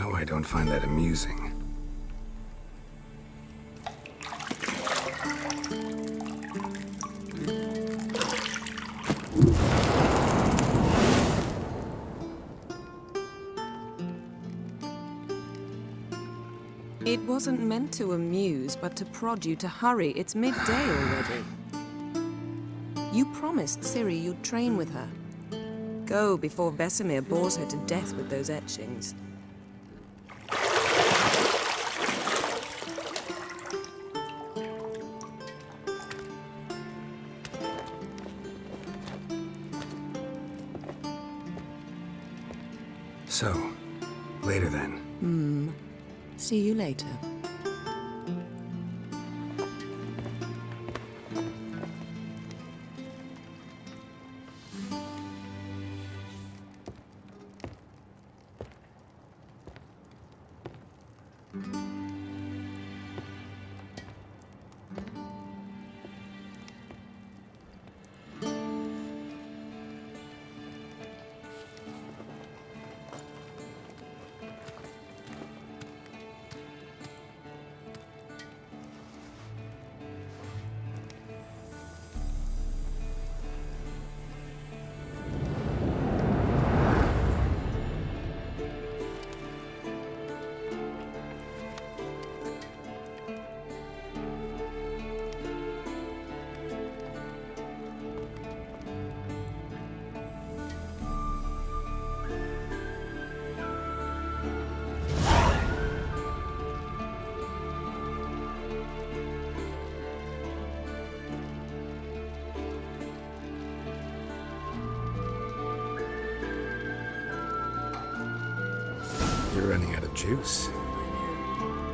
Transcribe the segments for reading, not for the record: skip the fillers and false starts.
Now I don't find that amusing. It wasn't meant to amuse, but to prod you to hurry. It's midday already. You promised Ciri you'd train with her. Go before Vesemir bores her to death with those etchings. So, later then. See you later. You're running out of juice.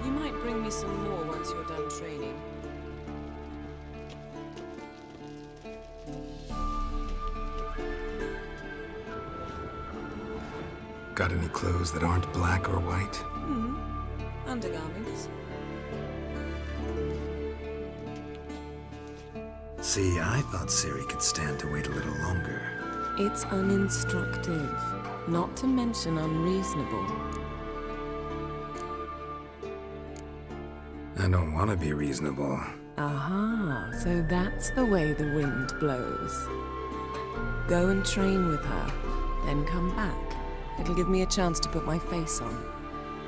You might bring me some more once you're done training. Got any clothes that aren't black or white? Undergarments. See, I thought Ciri could stand to wait a little longer. It's uninstructive, not to mention unreasonable. I don't want to be reasonable. Aha, so that's the way the wind blows. Go and train with her, then come back. It'll give me a chance to put my face on.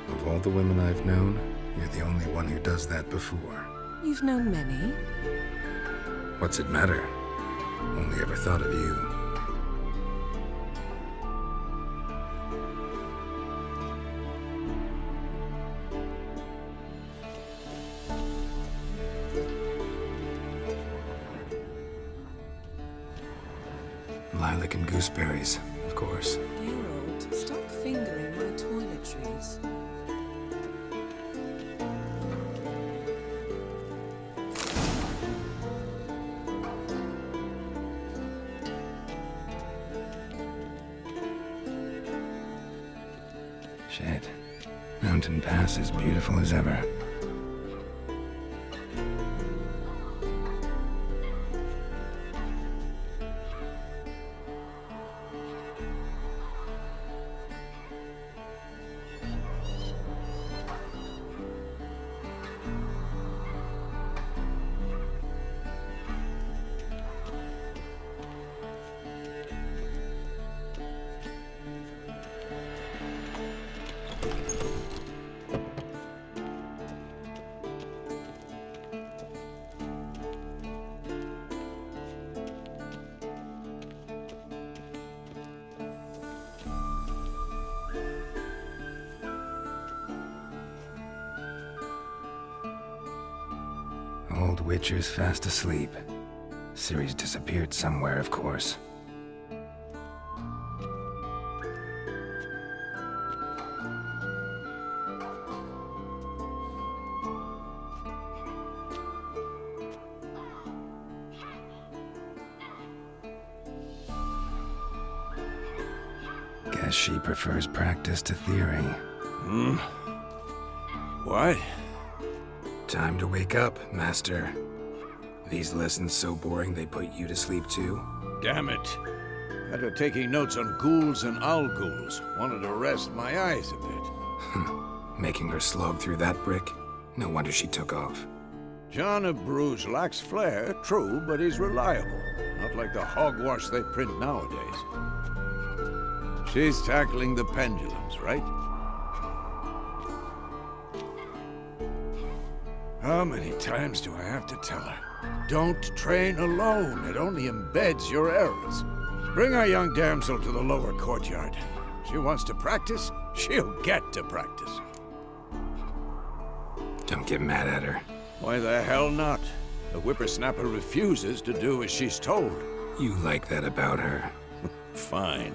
Of all the women I've known, you're the only one who does that before. You've known many. What's it matter? Only ever thought of you. Lilac and gooseberries, of course. Geralt, stop fingering my toiletries. Shit. Mountain Pass is beautiful as ever. Old Witcher's fast asleep. Ciri's disappeared somewhere, of course. Guess she prefers practice to theory. What? Time to wake up, Master. These lessons so boring they put you to sleep too? Damn it. After taking notes on ghouls and owl ghouls, wanted to rest my eyes a bit. Making her slog through that brick? No wonder she took off. John of Bruges lacks flair, true, but he's reliable. Not like the hogwash they print nowadays. She's tackling the pendulums, right? How many times do I have to tell her? Don't train alone. It only embeds your errors. Bring our young damsel to the lower courtyard. She wants to practice, she'll get to practice. Don't get mad at her. Why the hell not? The whippersnapper refuses to do as she's told. You like that about her. Fine.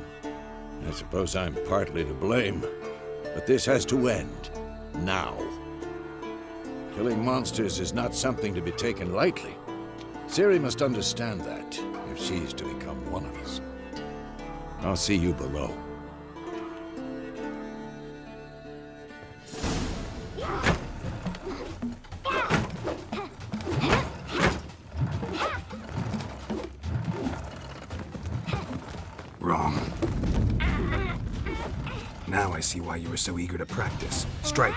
I suppose I'm partly to blame. But this has to end. Now. Killing monsters is not something to be taken lightly. Ciri must understand that, if she's to become one of us. I'll see you below. Wrong. Now I see why you were so eager to practice. Strike.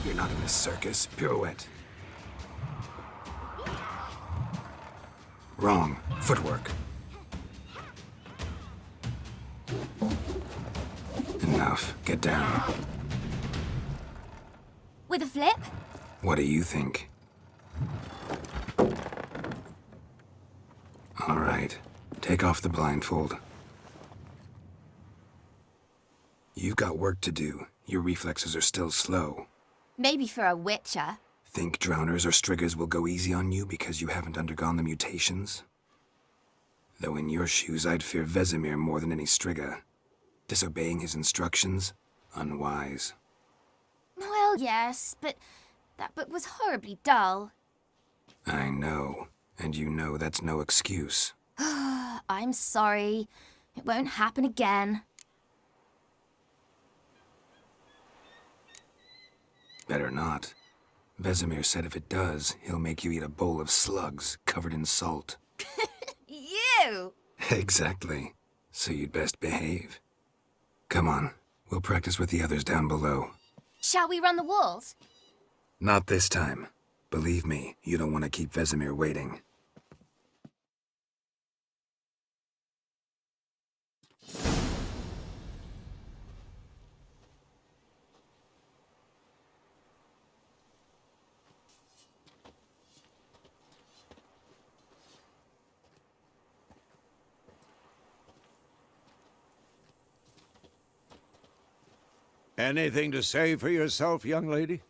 You're not in this circus. Pirouette. Wrong. Footwork. Enough. Get down. With a flip? What do you think? All right. Take off the blindfold. You've got work to do. Your reflexes are still slow. Maybe for a witcher. Think drowners or striggers will go easy on you because you haven't undergone the mutations? Though in your shoes, I'd fear Vesemir more than any strigger. Disobeying his instructions? Unwise. Well, yes, but that book was horribly dull. I know, and you know that's no excuse. I'm sorry. It won't happen again. Better not. Vesemir said if it does, he'll make you eat a bowl of slugs covered in salt. You! Exactly. So you'd best behave. Come on, we'll practice with the others down below. Shall we run the walls? Not this time. Believe me, you don't want to keep Vesemir waiting. Anything to say for yourself, young lady?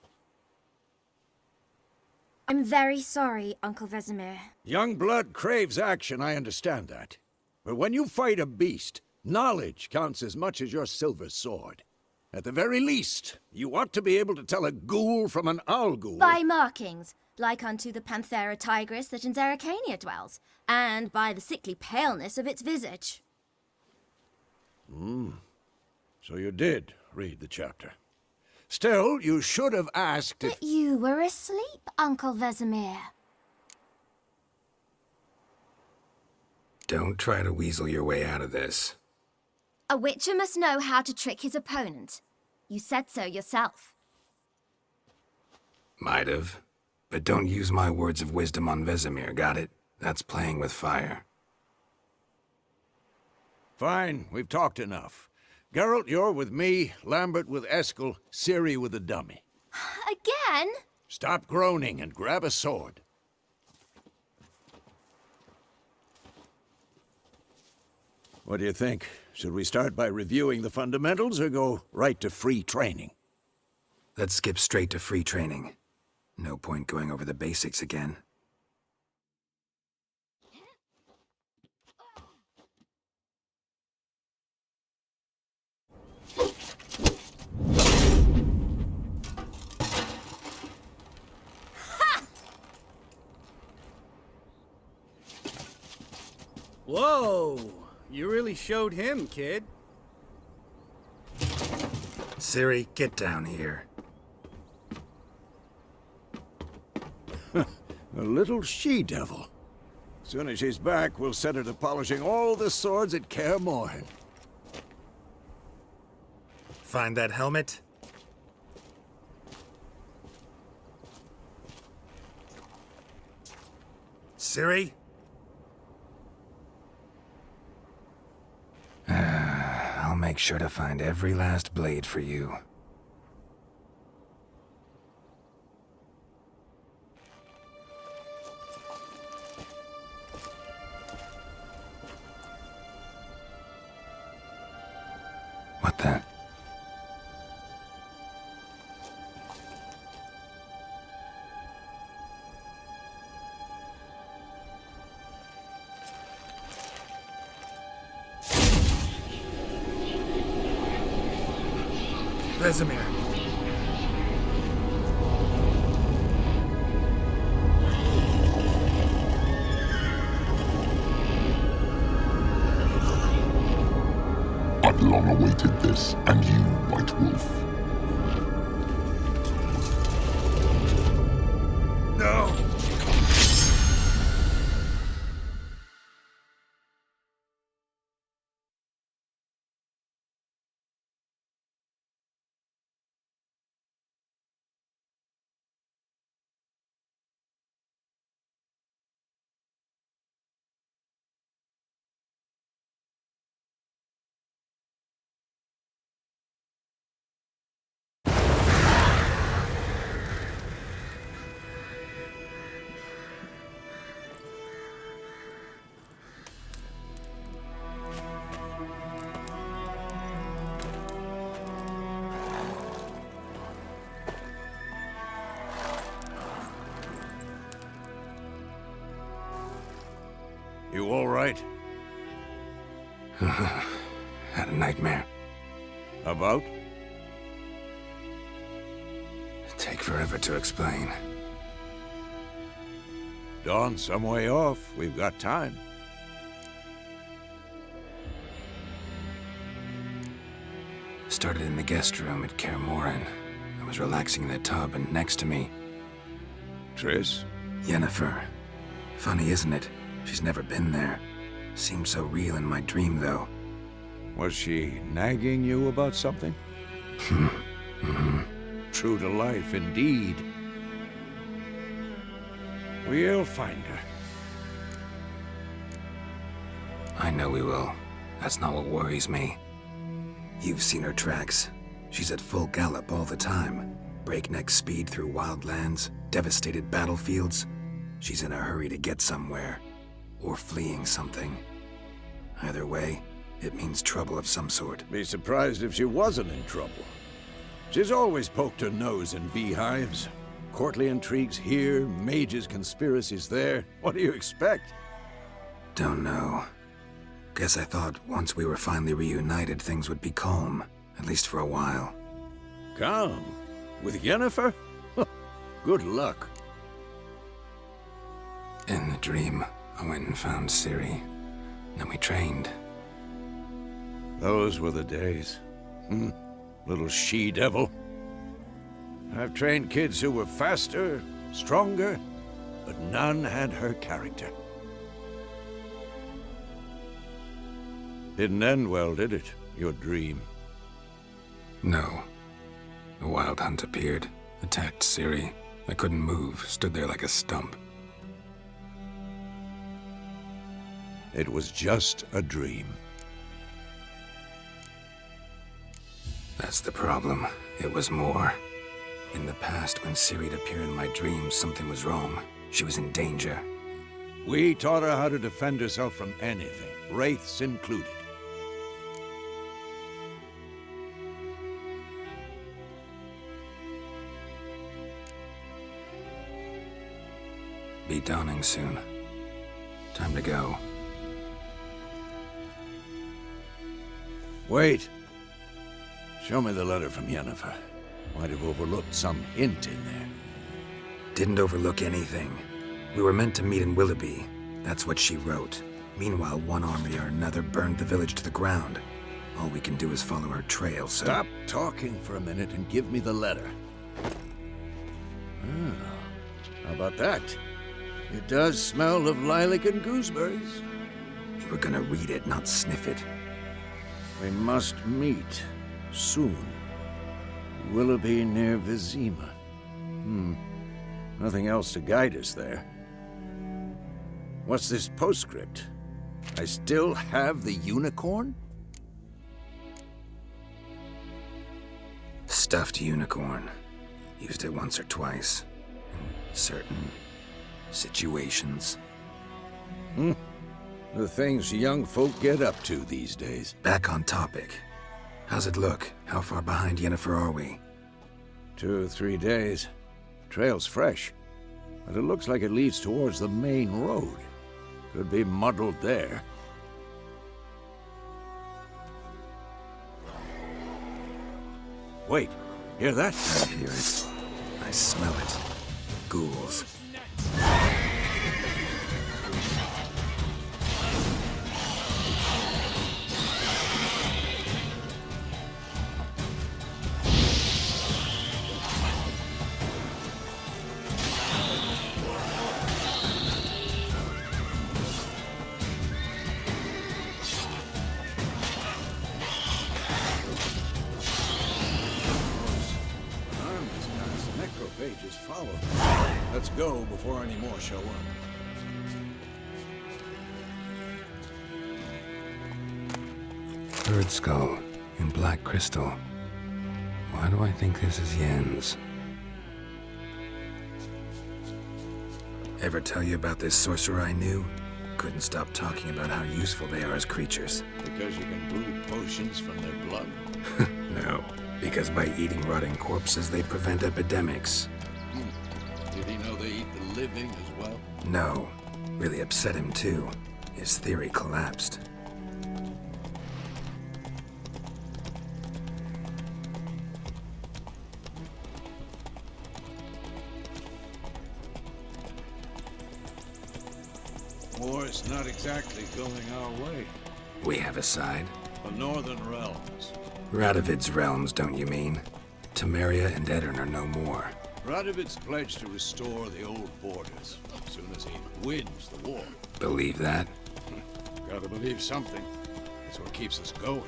I'm very sorry, Uncle Vesemir. Young blood craves action, I understand that. But when you fight a beast, knowledge counts as much as your silver sword. At the very least, you ought to be able to tell a ghoul from an owl ghoul. By markings, like unto the Panthera tigris that in Zerrikania dwells, and by the sickly paleness of its visage. So you did read the chapter. Still, you should have asked if... But you were asleep, Uncle Vesemir. Don't try to weasel your way out of this. A witcher must know how to trick his opponent. You said so yourself. Might have. But don't use my words of wisdom on Vesemir, got it? That's playing with fire. Fine, we've talked enough. Geralt, you're with me, Lambert with Eskel, Ciri with the dummy. Again? Stop groaning and grab a sword. What do you think? Should we start by reviewing the fundamentals or go right to free training? Let's skip straight to free training. No point going over the basics again. Whoa! You really showed him, kid. Ciri, get down here. A little she-devil. Soon as she's back, we'll set her to polishing all the swords at Kaer Morhen. Find that helmet? Ciri? I'll make sure to find every last blade for you. What the? Vesemir. I've long awaited this, and you, White Wolf. No! You all right? Had a nightmare. About? Take forever to explain. Dawn's some way off. We've got time. Started in the guest room at Kaer Morhen. I was relaxing in the tub, and next to me, Triss? Yennefer. Funny, isn't it? She's never been there. Seemed so real in my dream, though. Was she nagging you about something? True to life, indeed. We'll find her. I know we will. That's not what worries me. You've seen her tracks. She's at full gallop all the time. Breakneck speed through wild lands, devastated battlefields. She's in a hurry to get somewhere. Or fleeing something. Either way, it means trouble of some sort. Be surprised if she wasn't in trouble. She's always poked her nose in beehives. Courtly intrigues here, mages' conspiracies there. What do you expect? Don't know. Guess I thought once we were finally reunited, things would be calm. At least for a while. Calm? With Yennefer? Good luck. In the dream, I went and found Ciri. Then we trained. Those were the days. Little she-devil. I've trained kids who were faster, stronger, but none had her character. Didn't end well, did it? Your dream? No. The wildhunt appeared, attacked Ciri. I couldn't move, stood there like a stump. It was just a dream. That's the problem. It was more. In the past, when Ciri'd appear in my dreams, something was wrong. She was in danger. We taught her how to defend herself from anything, wraiths included. Be dawning soon. Time to go. Wait. Show me the letter from Yennefer. Might have overlooked some hint in there. Didn't overlook anything. We were meant to meet in Willoughby. That's what she wrote. Meanwhile, one army or another burned the village to the ground. All we can do is follow our trail, so... Stop talking for a minute and give me the letter. How about that? It does smell of lilac and gooseberries. You were gonna read it, not sniff it. We must meet soon. Willoughby near Vesemir. Nothing else to guide us there. What's this postscript? I still have the unicorn? Stuffed unicorn. Used it once or twice. In certain situations. The things young folk get up to these days. Back on topic. How's it look? How far behind Yennefer are we? 2 or 3 days. Trail's fresh, but it looks like it leads towards the main road. Could be muddled there. Wait, hear that? I hear it. I smell it. Ghouls. Let's go before any more show up. Bird skull in black crystal. Why do I think this is Yen's? Ever tell you about this sorcerer I knew? Couldn't stop talking about how useful they are as creatures. Because you can brew potions from their blood? No, because by eating rotting corpses, they prevent epidemics. Did he know they eat the living as well? No. Really upset him, too. His theory collapsed. War's not exactly going our way. We have a side. The Northern Realms. Radovid's realms, don't you mean? Tamara and Erin are no more. Radovid's pledged to restore the old borders as soon as he wins the war. Believe that? Gotta believe something. That's what keeps us going.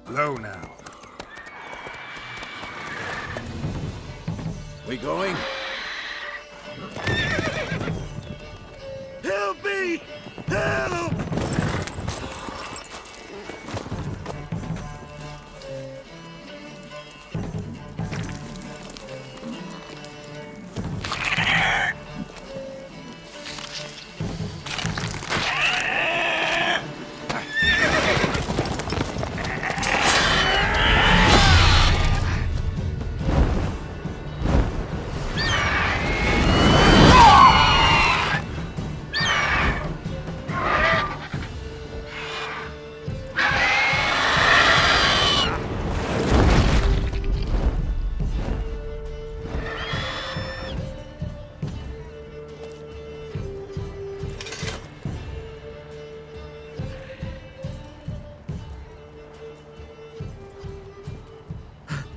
Slow now. We going? Help me! Help!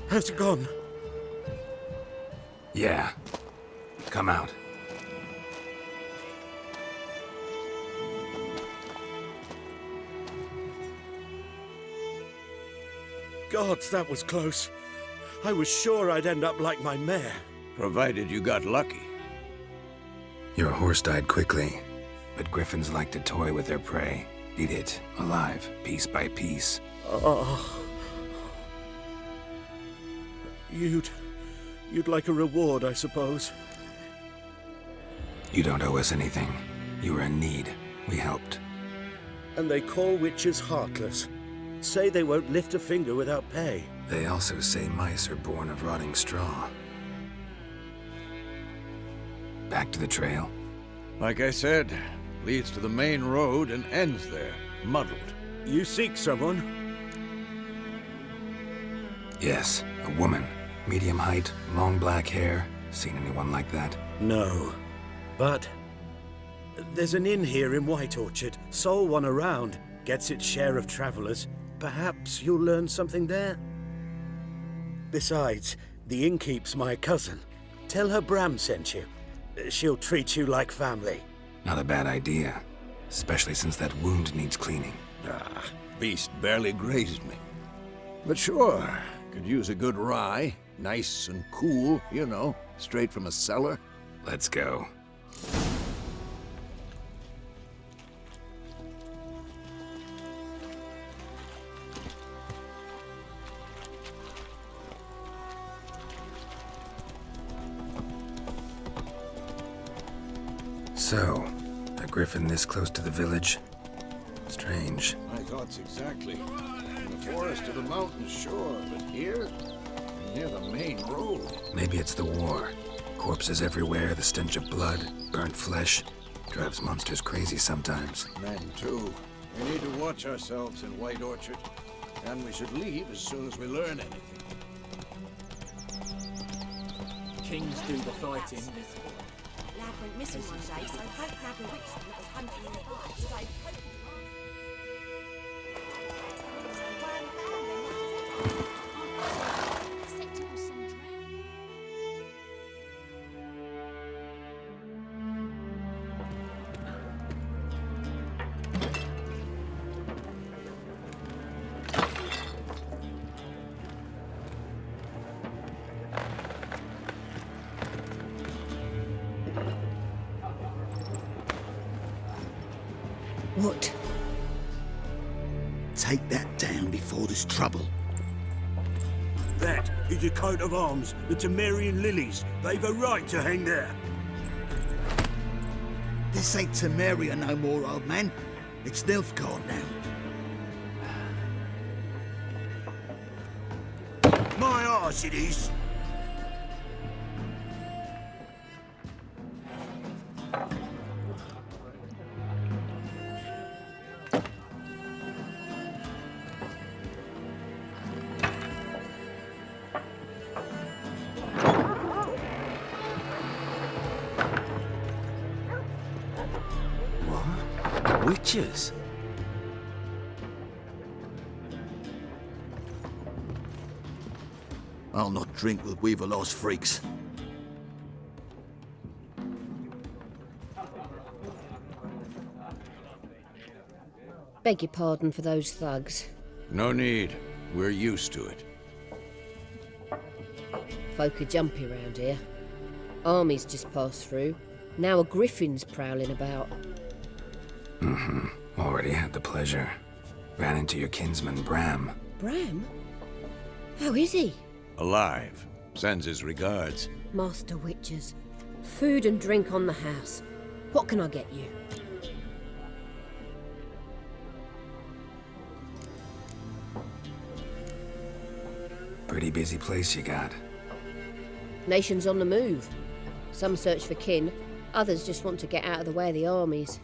Has it gone? Yeah. Come out. Gods, that was close. I was sure I'd end up like my mare. Provided you got lucky. Your horse died quickly, but griffins like to toy with their prey. Eat it, alive, piece by piece. Oh. You'd like a reward, I suppose. You don't owe us anything. You were in need. We helped. And they call witches heartless. Say they won't lift a finger without pay. They also say mice are born of rotting straw. Back to the trail. Like I said, Leads to the main road and ends there, muddled. You seek someone? Yes, a woman. Medium height, long black hair. Seen anyone like that? No. But there's an inn here in White Orchard. Sole one around. Gets its share of travelers. Perhaps you'll learn something there? Besides, the innkeep's my cousin. Tell her Bram sent you. She'll treat you like family. Not a bad idea. Especially since that wound needs cleaning. Ah, beast barely grazed me. But sure, could use a good rye. Nice and cool, you know, straight from a cellar. Let's go. So, a griffin this close to the village? Strange. My thoughts exactly. In the forest or the mountain, sure, but here? Near the main road. Maybe it's the war. Corpses everywhere, the stench of blood, burnt flesh. Drives monsters crazy sometimes. Men, too. We need to watch ourselves in White Orchard. And we should leave as soon as we learn anything. Kings do the fighting. Lad went missing one day, so hope had a witch that was hunting in the park. So I hope What? Take that down before there's trouble. That is a coat of arms, the Temerian lilies. They've a right to hang there. This ain't Temeria no more, old man. It's Nilfgaard now. My arse it is. Witches? I'll not drink with Weaverlaw's freaks. Beg your pardon for those thugs. No need. We're used to it. Folk are jumpy round here. Armies just passed through. Now a griffin's prowling about. Already had the pleasure. Ran into your kinsman, Bram. Bram? How is he? Alive. Sends his regards. Master Witchers. Food and drink on the house. What can I get you? Pretty busy place you got. Nations on the move. Some search for kin, others just want to get out of the way of the armies.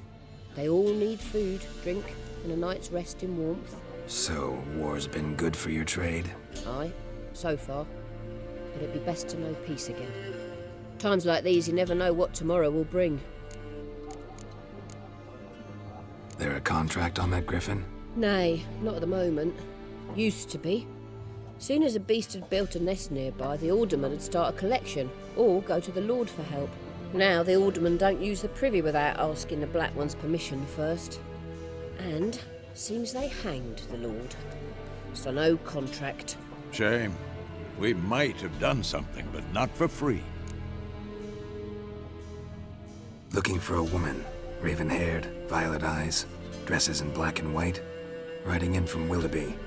They all need food, drink, and a night's rest in warmth. So, war's been good for your trade? Aye, so far. But it'd be best to know peace again. Times like these, you never know what tomorrow will bring. There a contract on that griffin? Nay, not at the moment. Used to be. Soon as a beast had built a nest nearby, the alderman would start a collection, or go to the Lord for help. Now the aldermen don't use the privy without asking the Black One's permission first. And seems they hanged the Lord. So no contract. Shame. We might have done something, but not for free. Looking for a woman. Raven-haired, violet eyes, dresses in black and white. Riding in from Willoughby.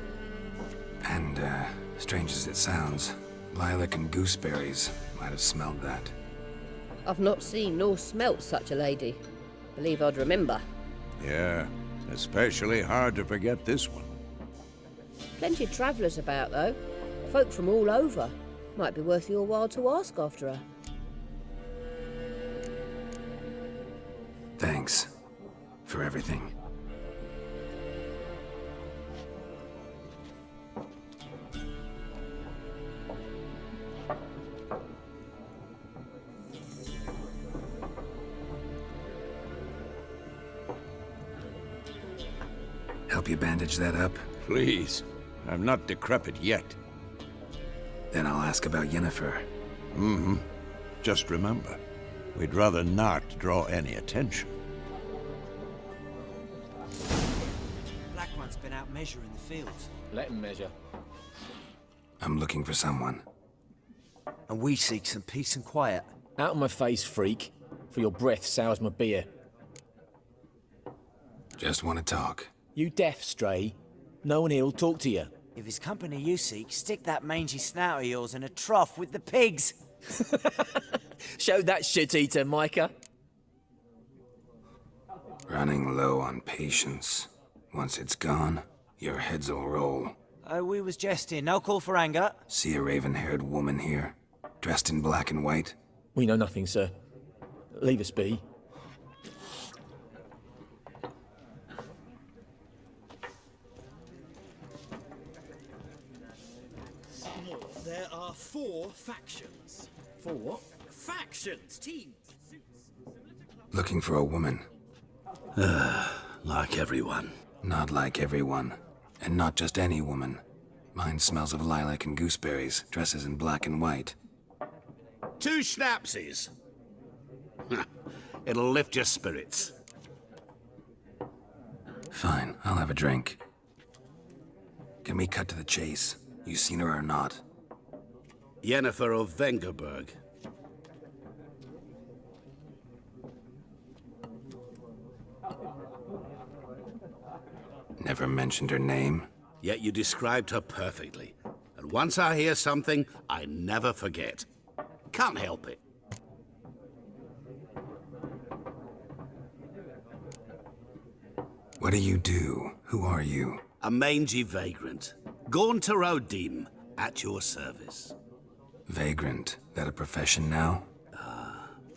And, strange as it sounds, lilac and gooseberries might have smelled that. I've not seen nor smelt such a lady. Believe I'd remember. Yeah, especially hard to forget this one. Plenty of travellers about, though. Folk from all over. Might be worth your while to ask after her. Thanks. for everything. Help you bandage that up? Please. I'm not decrepit yet. Then I'll ask about Yennefer. Mm-hmm. Just remember, we'd rather not draw any attention. Black one's been out measuring the fields. Let him measure. I'm looking for someone. And we seek some peace and quiet. Out of my face, freak. For your breath sours my beer. Just want to talk. You deaf, stray. No one here will talk to you. If it's company you seek, stick that mangy snout of yours in a trough with the pigs. Show that shit-eater, Micah. Running low on patience. Once it's gone, your heads'll roll. Oh, we was jesting. No call for anger. See a raven-haired woman here, dressed in black and white? We know nothing, sir. Leave us be. There are 4 factions. 4 what? Factions, teams. Looking for a woman. Like everyone. Not like everyone. And not just any woman. Mine smells of lilac and gooseberries, dresses in black and white. 2 schnapsies. It'll lift your spirits. Fine, I'll have a drink. Can we cut to the chase? You seen her or not? Yennefer of Vengerberg. Never mentioned her name? Yet you described her perfectly. And once I hear something, I never forget. Can't help it. What do you do? Who are you? A mangy vagrant. Gaunter Odim, at your service. Vagrant? That a profession now?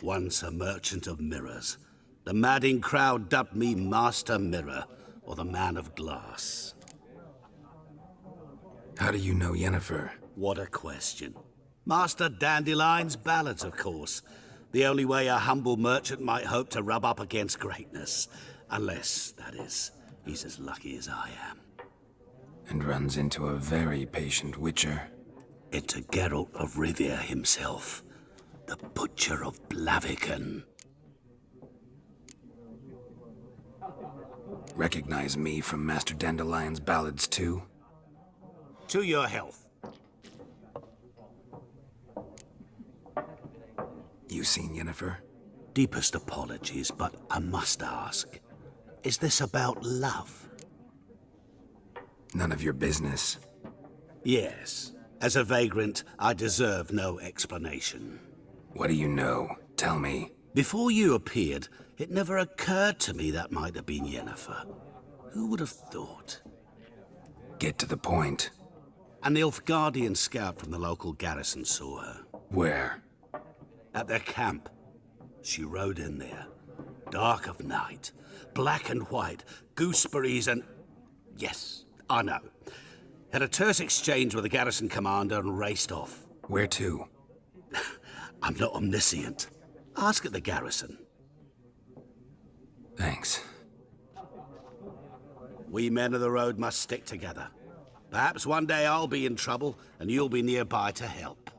Once a merchant of mirrors. The madding crowd dubbed me Master Mirror, or the Man of Glass. How do you know Yennefer? What a question. Master Dandelion's ballads, of course. The only way a humble merchant might hope to rub up against greatness. Unless, that is, he's as lucky as I am. And runs into a very patient witcher. Into Geralt of Rivia himself. The Butcher of Blaviken. Recognize me from Master Dandelion's ballads too? To your health. You seen Yennefer? Deepest apologies, but I must ask. Is this about love? None of your business. Yes. As a vagrant, I deserve no explanation. What do you know? Tell me. Before you appeared, it never occurred to me that might have been Yennefer. Who would have thought? Get to the point. An Nilfgaardian scout from the local garrison saw her. Where? At their camp. She rode in there. Dark of night. Black and white. Gooseberries and... Yes, I know. Had a terse exchange with the garrison commander and raced off. Where to? I'm not omniscient. Ask at the garrison. Thanks. We men of the road must stick together. Perhaps one day I'll be in trouble and you'll be nearby to help.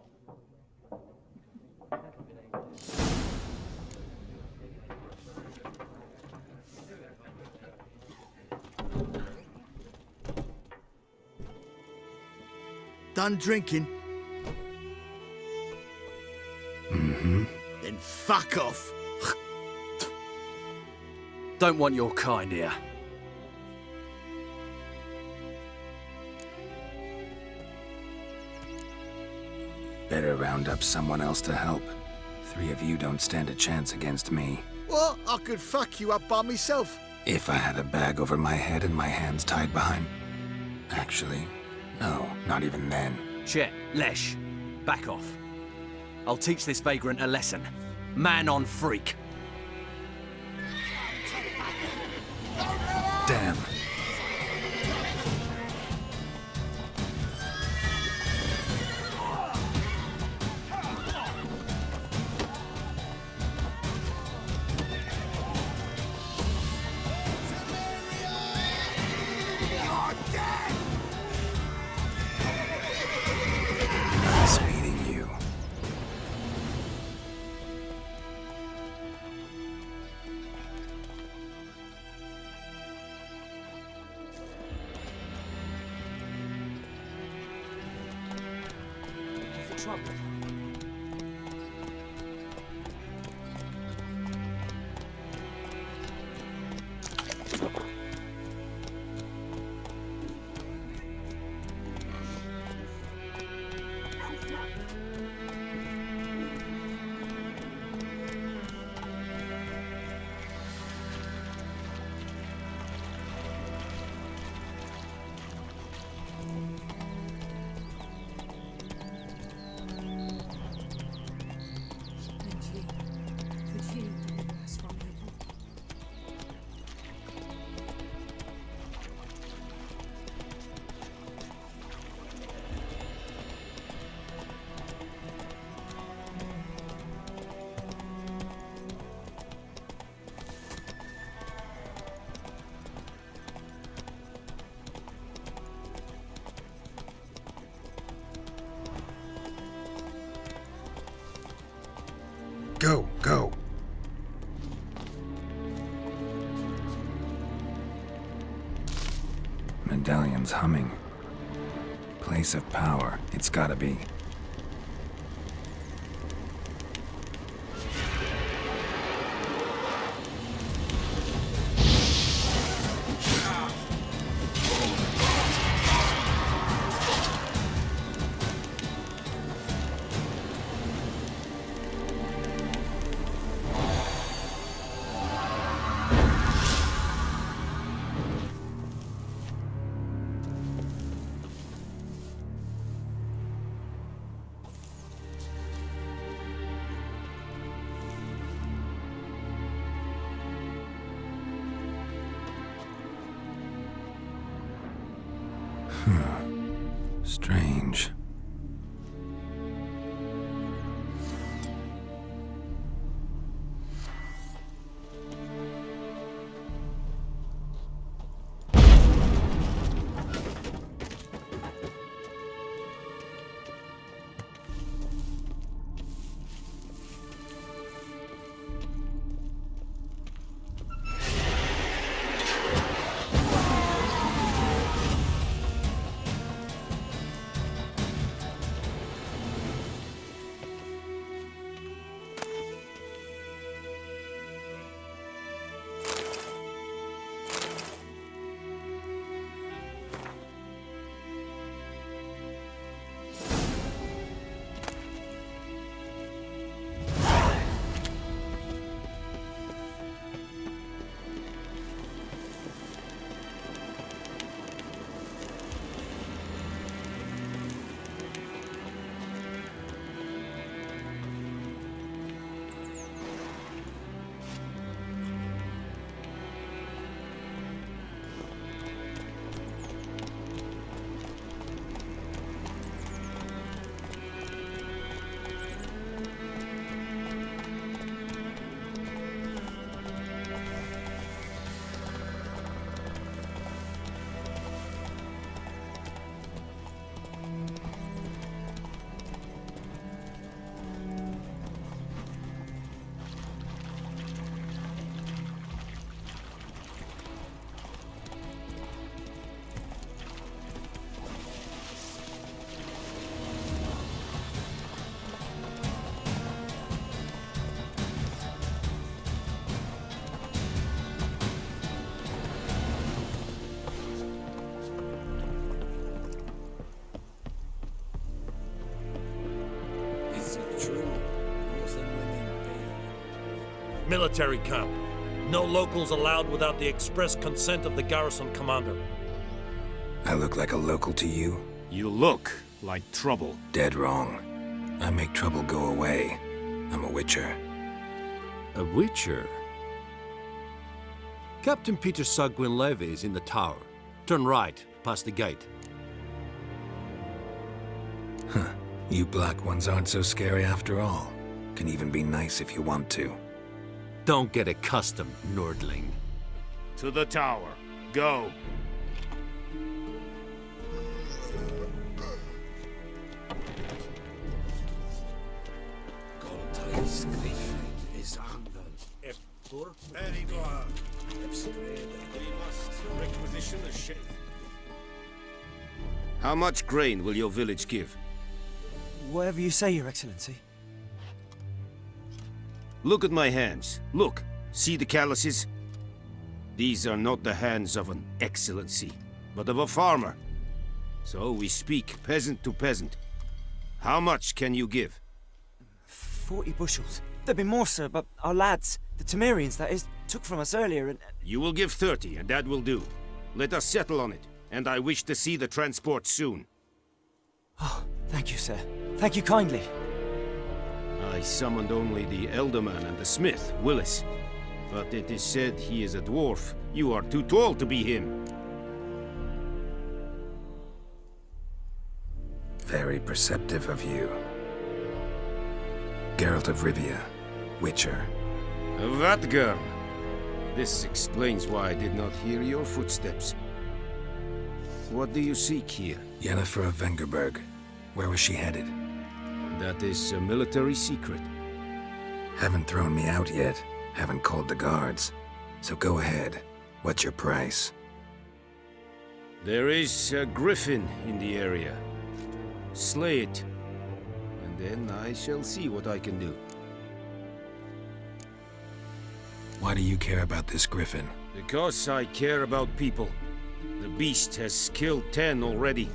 Done drinking? Mm-hmm. Then fuck off. Don't want your kind here. Better round up someone else to help. 3 of you don't stand a chance against me. Well, I could fuck you up by myself. If I had a bag over my head and my hands tied behind... Actually, no, not even then. Shit, Lesh. Back off. I'll teach this vagrant a lesson. Man on freak. trouble. Go, go. Medallion's humming. Place of power. It's gotta be. Strange. Military camp. No locals allowed without the express consent of the garrison commander. I look like a local to you? You look like trouble. Dead wrong. I make trouble go away. I'm a witcher. A witcher? Captain Peter Sagwin Levy is in the tower. Turn right, past the gate. Huh. You black ones aren't so scary after all. Can even be nice if you want to. Don't get accustomed, Nordling. To the tower. Go. How much grain will your village give? Whatever you say, Your Excellency. Look at my hands. Look. See the calluses? These are not the hands of an excellency, but of a farmer. So we speak peasant to peasant. How much can you give? 40 bushels. There'd be more, sir, but our lads, the Temerians, that is, took from us earlier and... You will give 30, and that will do. Let us settle on it, and I wish to see the transport soon. Oh, thank you, sir. Thank you kindly. I summoned only the Elderman and the smith, Willis. But it is said he is a dwarf. You are too tall to be him. Very perceptive of you. Geralt of Rivia, Witcher. Vatgern! This explains why I did not hear your footsteps. What do you seek here? Yennefer of Vengerberg. Where was she headed? That is a military secret. Haven't thrown me out yet. Haven't called the guards. So go ahead. What's your price? There is a griffin in the area. Slay it, and then I shall see what I can do. Why do you care about this griffin? Because I care about people. The beast has killed 10 already,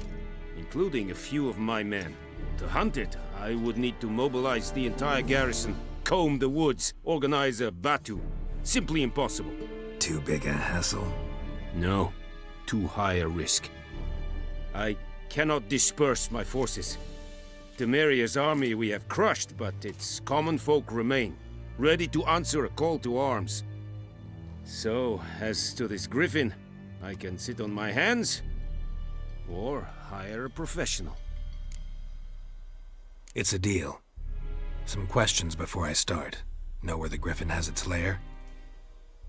including a few of my men. To hunt it, I would need to mobilize the entire garrison, comb the woods, organize a battue. Simply impossible. Too big a hassle? No, too high a risk. I cannot disperse my forces. Temeria's army we have crushed, but its common folk remain, ready to answer a call to arms. So, as to this griffin, I can sit on my hands, or hire a professional. It's a deal. Some questions before I start. Know where the griffin has its lair?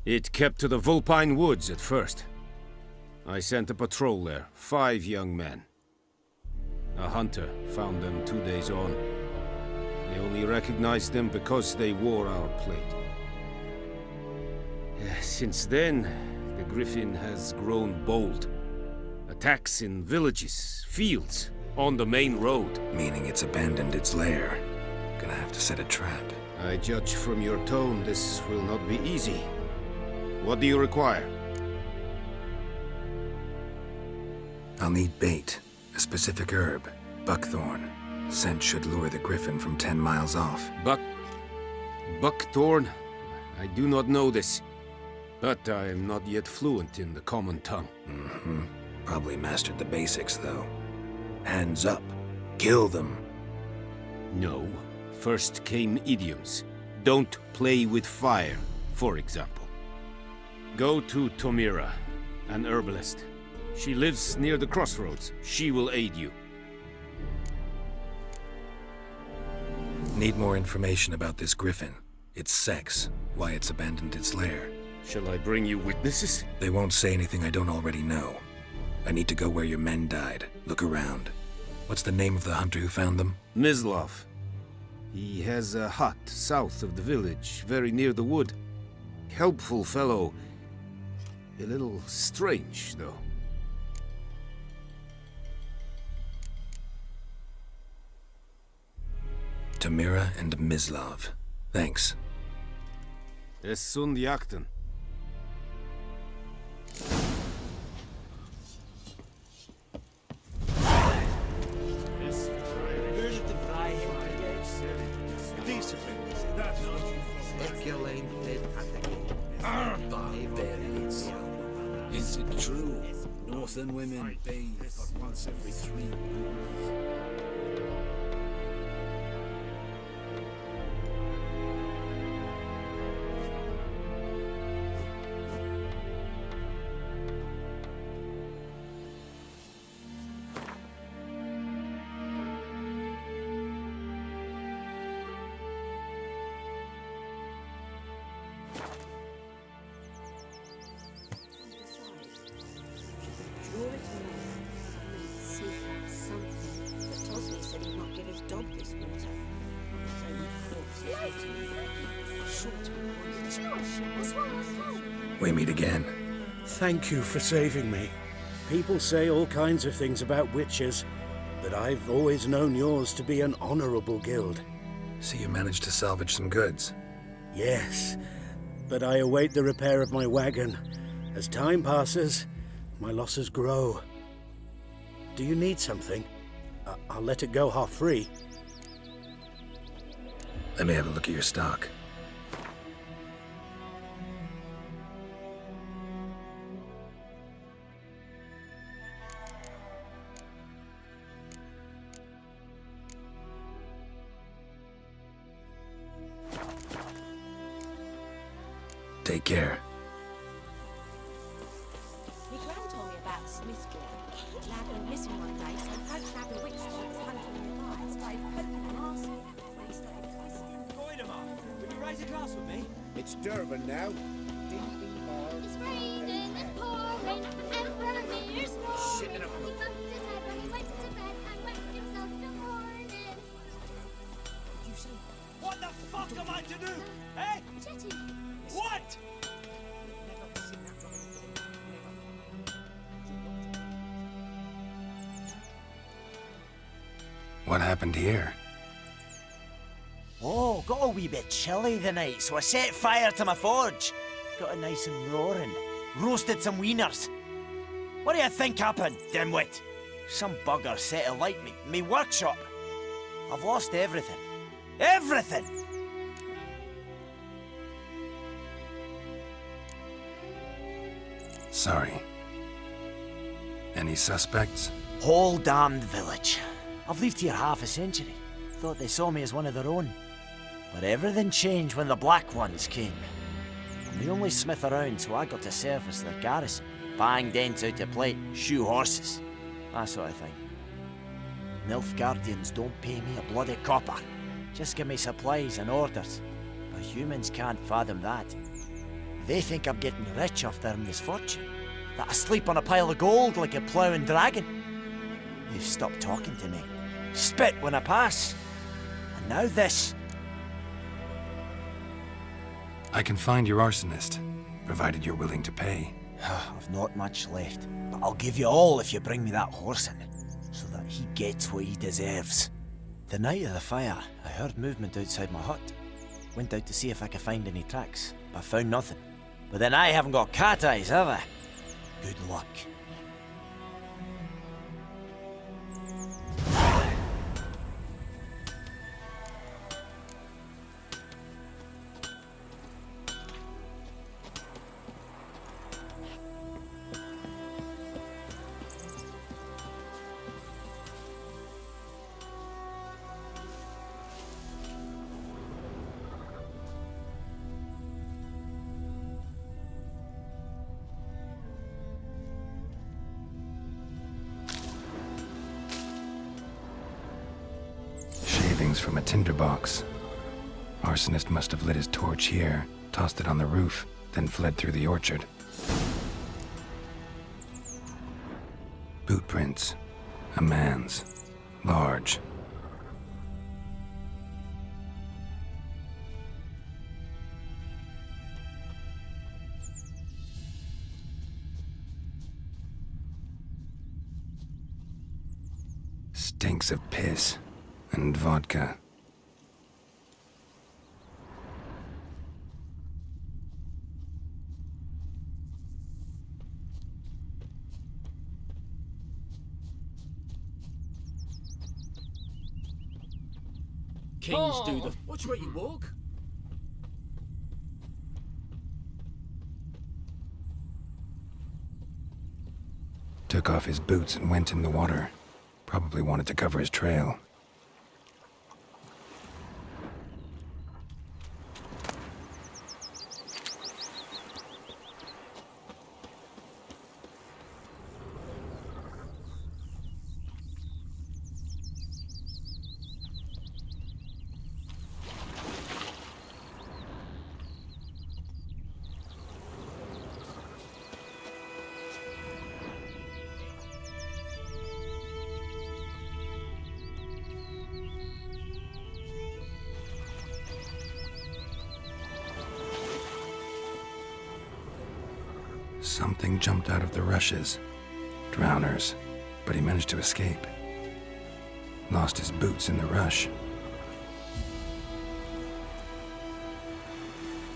It kept to the Vulpine Woods at first. I sent a patrol there, 5 young men. A hunter found them 2 days on. They only recognized them because they wore our plate. Since then, the griffin has grown bold. Attacks in villages, fields, on the main road. Meaning it's abandoned its lair. Gonna have to set a trap. I judge from your tone this will not be easy. What do you require? I'll need bait. A specific herb. Buckthorn. Scent should lure the griffin from 10 miles off. Buckthorn? I do not know this. But I am not yet fluent in the common tongue. Mm-hmm. Probably mastered the basics, though. Hands up. Kill them. No. First came idioms. Don't play with fire, for example. Go to Tomira, an herbalist. She lives near the crossroads. She will aid you. Need more information about this griffin. Its sex, why it's abandoned its lair. Shall I bring you witnesses? They won't say anything I don't already know. I need to go where your men died. Look around. What's the name of the hunter who found them? Mislov. He has a hut south of the village, very near the wood. Helpful fellow. A little strange, though. Tomira and Mislov. Thanks. Es sunt jakten. Is it true? Northern women bathe but once every 3 months. We meet again. Thank you for saving me. People say all kinds of things about witches, but I've always known yours to be an honorable guild. So you managed to salvage some goods? Yes, but I await the repair of my wagon. As time passes, my losses grow. Do you need something? I'll let it go half-free. Let me have a look at your stock. Take care. My gran told me about Smith's boy. Lad went missing one day, so folk found a witch that was hunting nearby. Started poking and asking when he started twisting. Goidemar, would you raise a glass with me? It's Durban now. It's raining, it's pouring, and Valorie snoring. Shit in a He bumped his head when he went to bed and waked himself in the morning. You say, what the fuck am I to do? Eh? Chetty. What? What happened here? Oh, got a wee bit chilly the night, so I set fire to my forge. Got it nice and roaring. Roasted some wieners. What do you think happened, dimwit? Some bugger set alight me workshop. I've lost everything. Everything! Sorry. Any suspects? Whole damned village. I've lived here half a century. Thought they saw me as one of their own. But everything changed when the Black Ones came. I'm the only smith around, so I got to service the garrison. Bang dents out to plate, shoe horses. That sort of thing. Nilfgaardians don't pay me a bloody copper. Just give me supplies and orders. But humans can't fathom that. They think I'm getting rich off their misfortune. That I sleep on a pile of gold like a ploughing dragon. They've stopped talking to me. Spit when I pass. And now this. I can find your arsonist, provided you're willing to pay. I've not much left, but I'll give you all if you bring me that horse in, so that he gets what he deserves. The night of the fire, I heard movement outside my hut. Went out to see if I could find any tracks, but found nothing. But then I haven't got cat eyes, have I? Good luck. From a tinderbox. Arsonist must have lit his torch here, tossed it on the roof, then fled through the orchard. Boot prints. A man's. Large. Stinks of piss. And vodka. Kings do the... Watch where you walk. Took off his boots and went in the water. Probably wanted to cover his trail. Something jumped out of the rushes. Drowners. But he managed to escape. Lost his boots in the rush.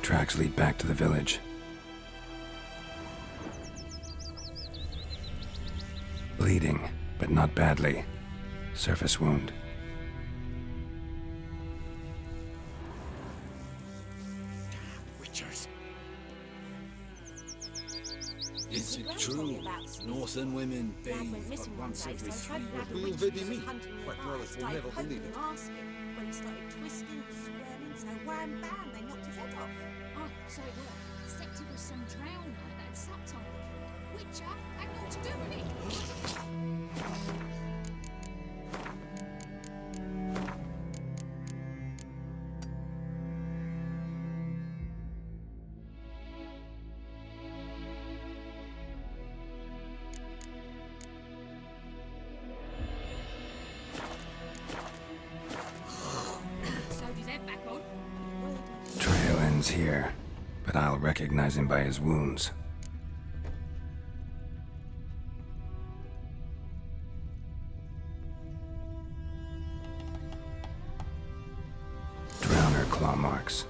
Tracks lead back to the village. Bleeding, but not badly. Surface wound. Witchers. Is it true? Northern women bathe but once every 3 weeks. Quite well, it will never believe it. When he started twisting and squirming, so wham bam, they knocked his head off. Oh, so it worked. Except it was some drowner that had supped on it. Witcher had naught to do with it. Trail ends here, but I'll recognize him by his wounds. Drowner claw marks.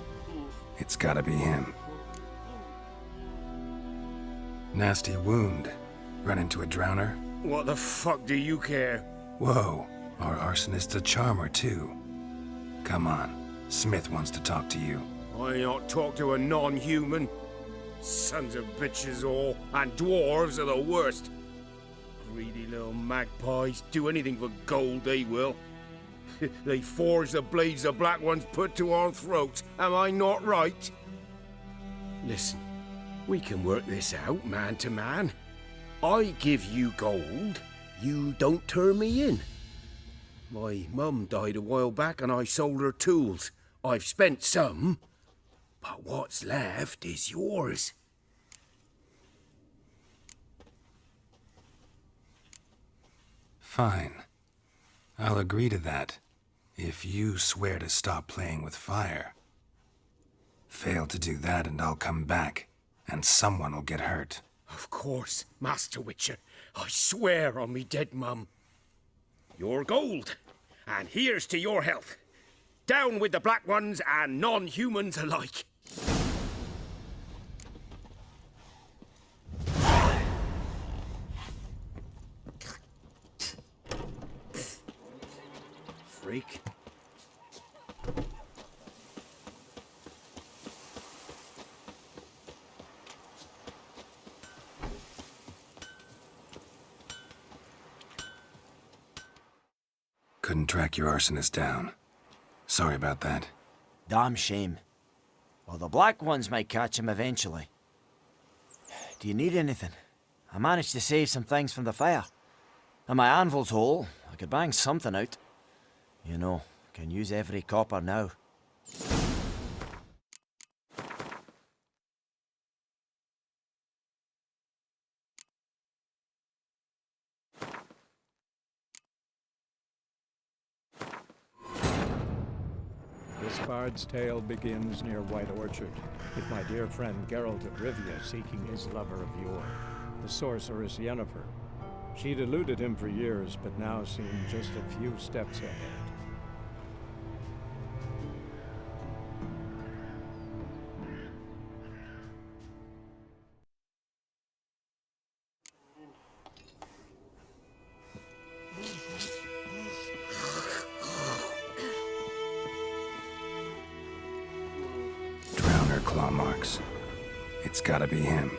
It's gotta be him. Nasty wound. Run into a drowner? What the fuck do you care? Whoa, our arsonist's a charmer too. Come on, Smith wants to talk to you. I not talk to a non-human. Sons of bitches all, and dwarves are the worst. Greedy little magpies, do anything for gold they will. They forge the blades the black ones put to our throats, am I not right? Listen, we can work this out man to man. I give you gold, you don't turn me in. My mum died a while back and I sold her tools. I've spent some, but what's left is yours. Fine. I'll agree to that, if you swear to stop playing with fire. Fail to do that and I'll come back, and someone will get hurt. Of course, Master Witcher. I swear on me dead mum. Your gold, and here's to your health. Down with the black ones and non-humans alike. Freak. Couldn't track your arsonist down. Sorry about that. Damn shame. Well, the black ones might catch him eventually. Do you need anything? I managed to save some things from the fire. And my anvil's whole. I could bang something out. You know, can use every copper now. This bard's tale begins near White Orchard, with my dear friend Geralt of Rivia seeking his lover of yore, the sorceress Yennefer. She'd eluded him for years, but now seemed just a few steps ahead. Drowner claw marks. It's gotta be him.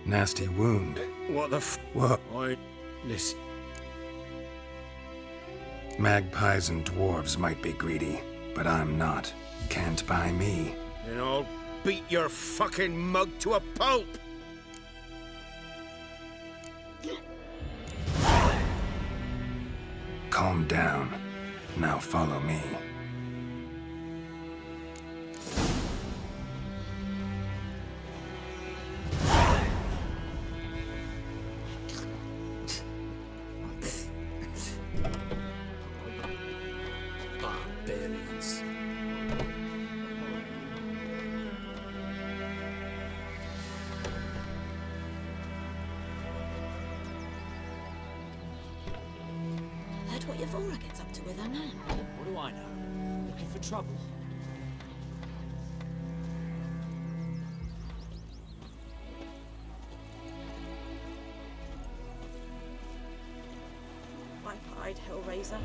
Nasty wound. What the What? Listen. Magpies and dwarves might be greedy, but I'm not. Can't buy me. Then I'll beat your fucking mug to a pulp! Calm down. Now follow me. Barbarians. what Yvora gets up to with her man. What do I know? Looking for trouble? Pipe-eyed Hellraiser.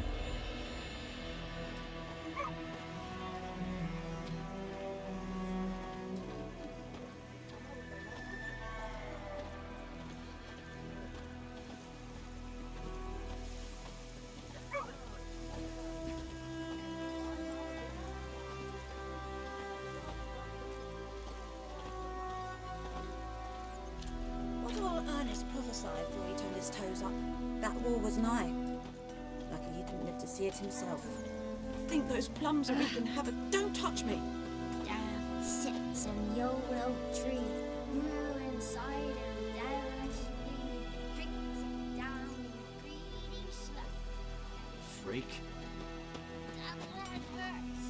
Ernest prophesied before he turned his toes up. That war was nigh. Lucky he didn't live to see it himself. I think those plums are wreaking havoc. Don't touch me! Down sits an old oak tree, grew inside a devilish bee, drinks it down in greedy slut. Freak. That one hurts.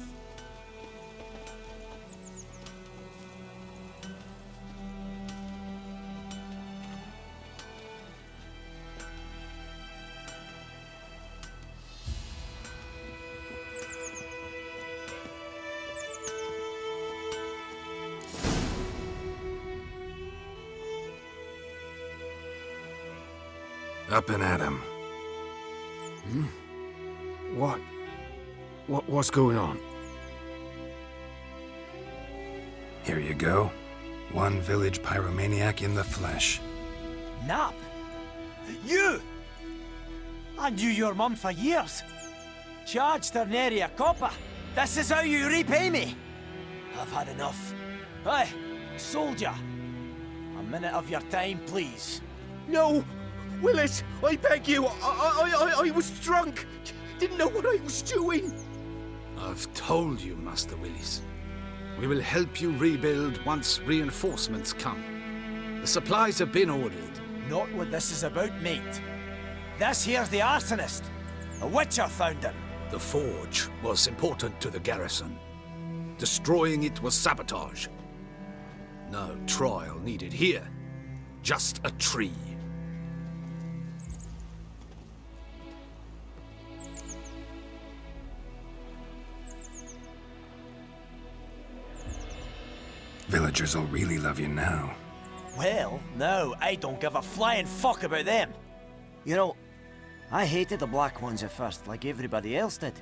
Up and at 'em. What's going on? Here you go. One village pyromaniac in the flesh. Nap? You! I knew your mum for years. Charged her nary a copper. This is how you repay me. I've had enough. Hey, soldier. A minute of your time, please. No! Willis, I beg you. I was drunk. Didn't know what I was doing. I've told you, Master Willis. We will help you rebuild once reinforcements come. The supplies have been ordered. Not what this is about, mate. This here's the arsonist. A witcher found him. The forge was important to the garrison. Destroying it was sabotage. No trial needed here. Just a tree. Villagers will really love you now. Well, no, I don't give a flying fuck about them. You know, I hated the Black Ones at first, like everybody else did.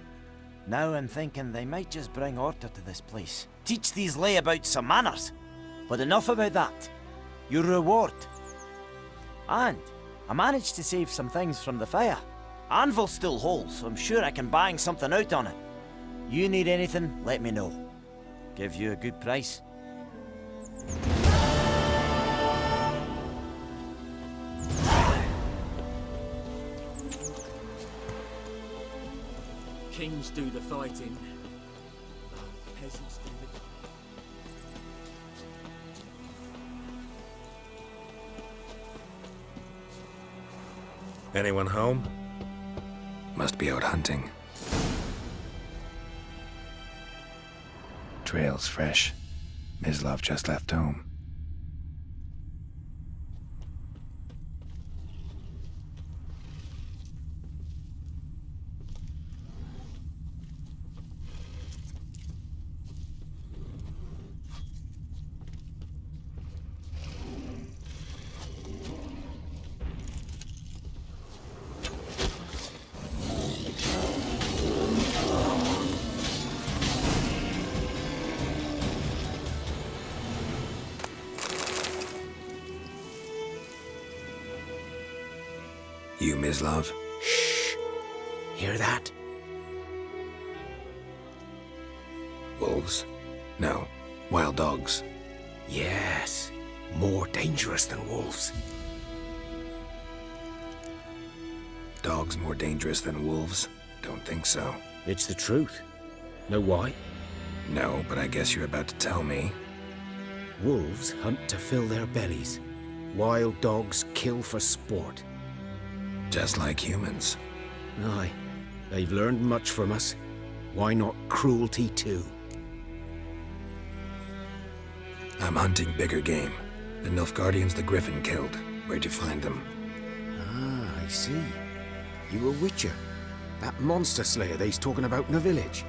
Now I'm thinking they might just bring order to this place. Teach these layabouts some manners. But enough about that. Your reward. And I managed to save some things from the fire. Anvil still holds, so I'm sure I can bang something out on it. You need anything, let me know. Give you a good price. Kings do the fighting. Peasants do the... Anyone home? Must be out hunting. Trail's fresh. Mislov just left home. You, Mislov? Shh. Hear that? Wolves? No. Wild dogs. Yes. More dangerous than wolves. Dogs more dangerous than wolves? Don't think so. It's the truth. Know why? No, but I guess you're about to tell me. Wolves hunt to fill their bellies. Wild dogs kill for sport. Just like humans. Aye. They've learned much from us. Why not cruelty too? I'm hunting bigger game. The Nilfgaardians the Griffin killed. Where'd you find them? Ah, I see. You a witcher. That monster slayer they's talking about in the village.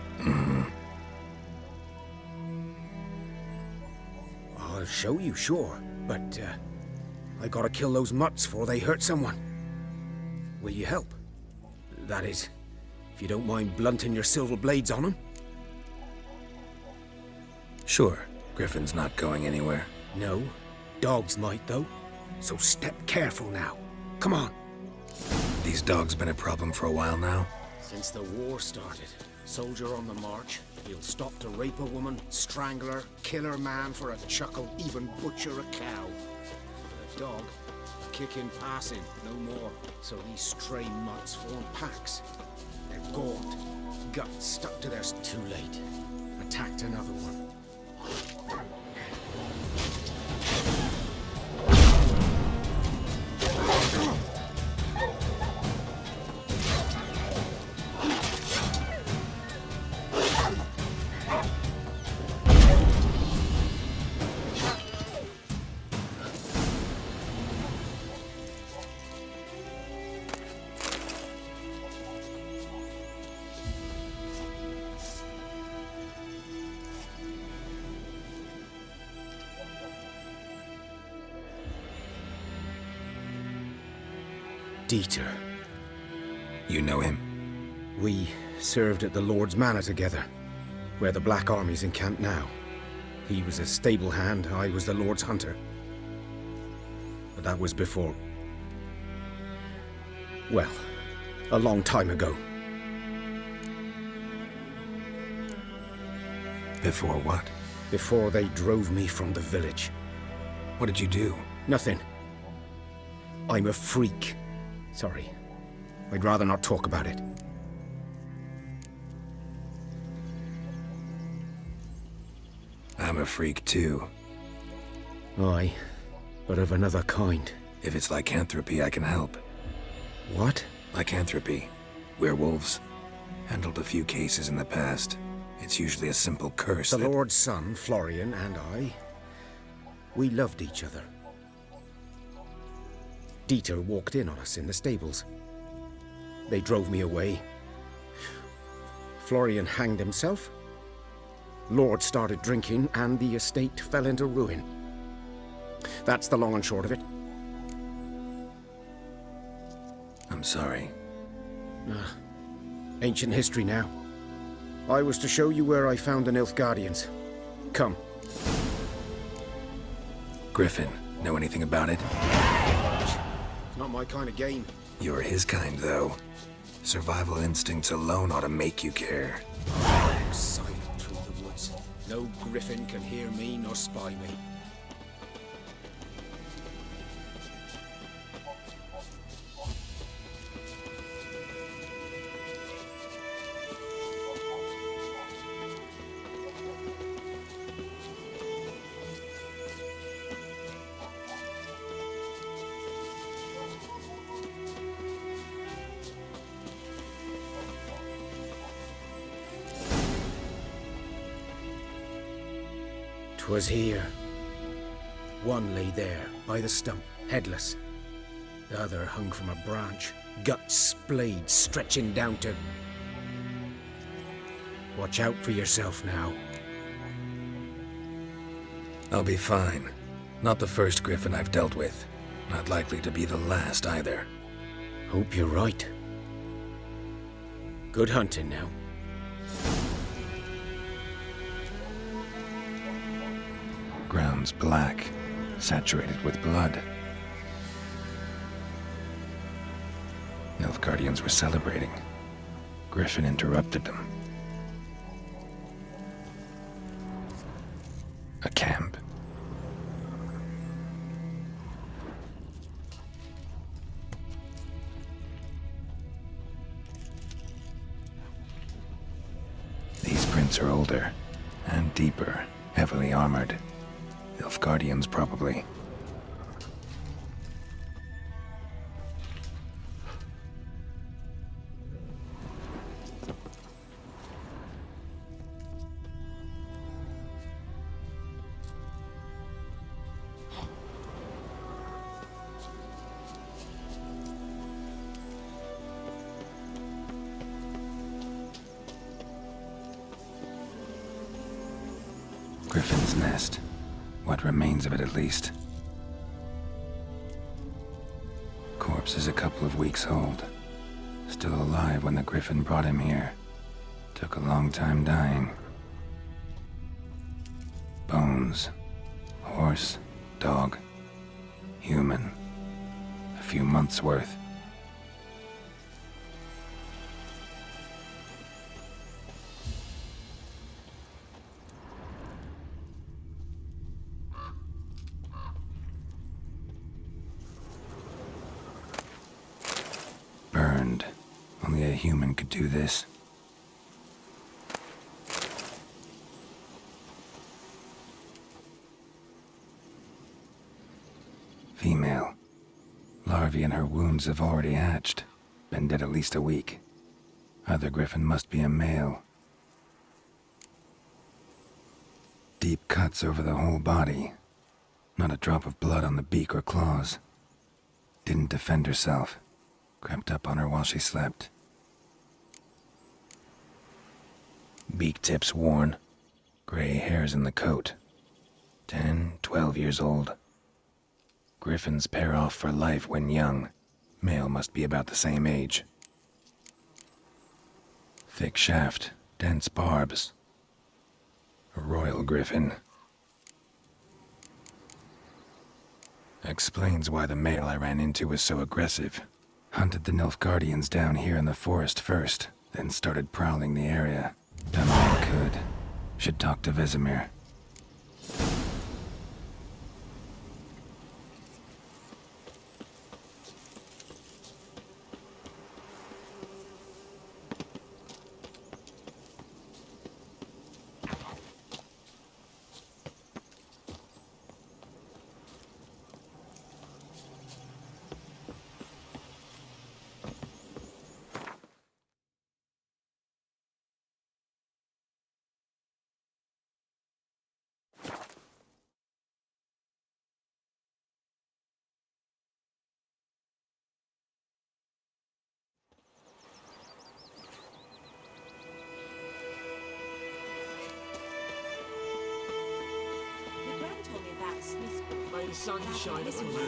I'll show you, sure. But, I gotta kill those mutts before they hurt someone. Will you help? That is, if you don't mind blunting your silver blades on them. Sure. Griffin's not going anywhere. No. Dogs might, though. So step careful now. Come on. These dogs been a problem for a while now? Since the war started. Soldier on the march. He'll stop to rape a woman, strangle her, kill her man for a chuckle, even butcher a cow. But a dog, a kick in passing, no more. So these stray mutts form packs. They're gaunt, guts stuck to theirs. Too late. Attacked another one. Dieter. You know him? We served at the Lord's Manor together, where the Black Army's encamped now. He was a stable hand, I was the Lord's hunter. But that was before... well, a long time ago. Before what? Before they drove me from the village. What did you do? Nothing. I'm a freak. Sorry. I'd rather not talk about it. I'm a freak too. Aye, but of another kind. If it's lycanthropy, I can help. What? Lycanthropy. Werewolves. Handled a few cases in the past. It's usually a simple curse The Lord's son, Florian, and I, we loved each other. Dieter walked in on us in the stables. They drove me away. Florian hanged himself. Lord started drinking, and the estate fell into ruin. That's the long and short of it. I'm sorry. Ancient history now. I was to show you where I found the Nilfgaardians. Come. Griffin, know anything about it? It's not my kind of game. You're his kind, though. Survival instincts alone ought to make you care. I'm silent through the woods. No griffin can hear me nor spy me. Was here. One lay there, by the stump, headless. The other hung from a branch, guts splayed, stretching down to... Watch out for yourself now. I'll be fine. Not the first griffin I've dealt with. Not likely to be the last, either. Hope you're right. Good hunting now. Ground's black, saturated with blood. Nilfgaardians were celebrating. Griffin interrupted them. A camp. These prints are older and deeper, heavily armored. Nilfgaardians, probably. Griffin's nest. What remains of it, at least. Corpse is a couple of weeks old. Still alive when the Griffin brought him here. Took a long time dying. Bones. Horse, dog, human. A few months' worth. Burned. Only a human could do this. Female. Larvae in her wounds have already hatched. Been dead at least a week. Other griffin must be a male. Deep cuts over the whole body. Not a drop of blood on the beak or claws. Didn't defend herself. Crept up on her while she slept. Beak tips worn. Gray hairs in the coat. 10, 12 years old. Griffins pair off for life when young. Male must be about the same age. Thick shaft, dense barbs. A royal griffin. Explains why the male I ran into was so aggressive. Hunted the Nilfgaardians down here in the forest first, then started prowling the area. Done all I could. Should talk to Vesemir. May the sun shine upon you.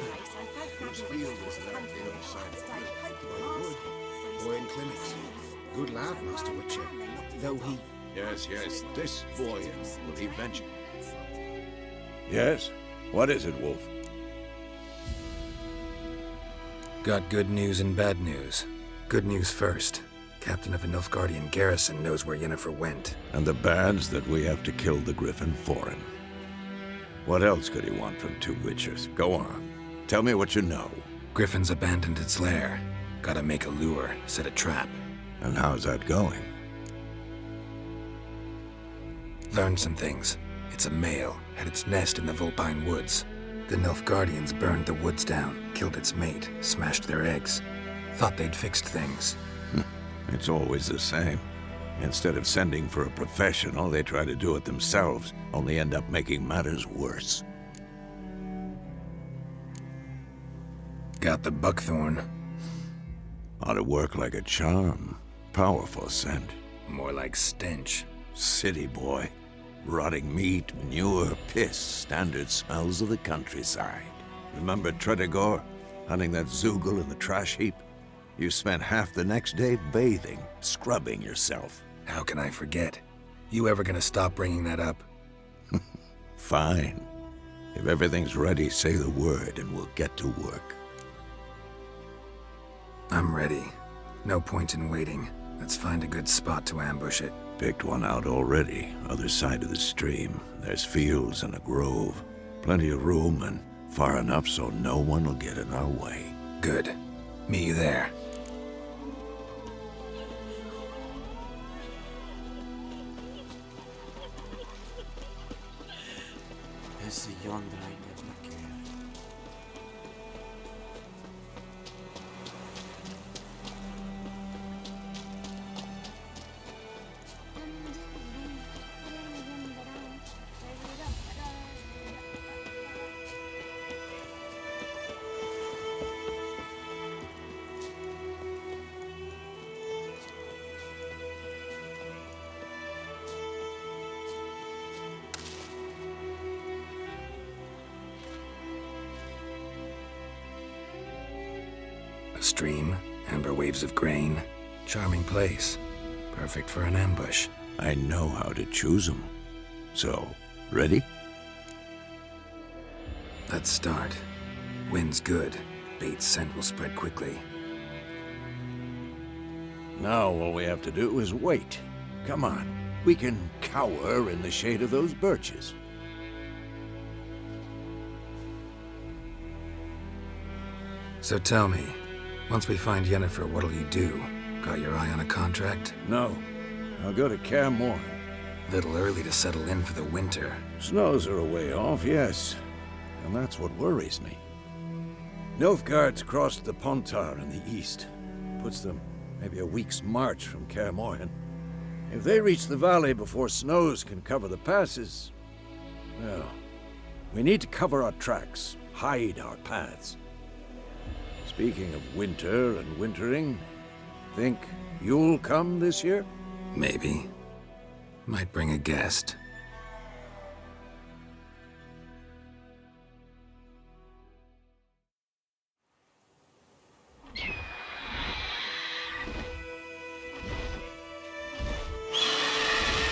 Whose field is that the other side? Boy in Clements. Good lad, Master Witcher. Though he... Yes, this boy will he venture. Yes? What is it, Wolf? Got good news and bad news. Good news first. Captain of a Nilfgaardian garrison knows where Yennefer went. And the bad's that we have to kill the Griffin for him. What else could he want from two witchers? Go on. Tell me what you know. Griffin's abandoned its lair. Gotta make a lure, set a trap. And how's that going? Learned some things. It's a male, had its nest in the Vulpine Woods. The Nilfgaardians burned the woods down, killed its mate, smashed their eggs. Thought they'd fixed things. It's always the same. Instead of sending for a professional, they try to do it themselves, only end up making matters worse. Got the buckthorn. Ought to work like a charm. Powerful scent. More like stench. City boy. Rotting meat, manure, piss, standard smells of the countryside. Remember Tredegor? Hunting that Zoogle in the trash heap? You spent half the next day bathing, scrubbing yourself. How can I forget? You ever gonna stop bringing that up? Fine. If everything's ready, say the word and we'll get to work. I'm ready. No point in waiting. Let's find a good spot to ambush it. Picked one out already, other side of the stream. There's fields and a grove. Plenty of room and far enough so no one will get in our way. Good. Meet you there. Is the yonder I never care. stream, amber waves of grain. Charming place. Perfect for an ambush. I know how to choose them. So, ready? Let's start. Wind's good. Bait's scent will spread quickly. Now all we have to do is wait. Come on. We can cower in the shade of those birches. So tell me, once we find Yennefer, what'll you do? Got your eye on a contract? No. I'll go to Kaer Morhen. Little early to settle in for the winter. Snows are a way off, yes. And that's what worries me. Nilfgaard's crossed the Pontar in the east. Puts them maybe a week's march from Kaer Morhen. If they reach the valley before snows can cover the passes, well, we need to cover our tracks, hide our paths. Speaking of winter and wintering, think you'll come this year? Maybe. Might bring a guest.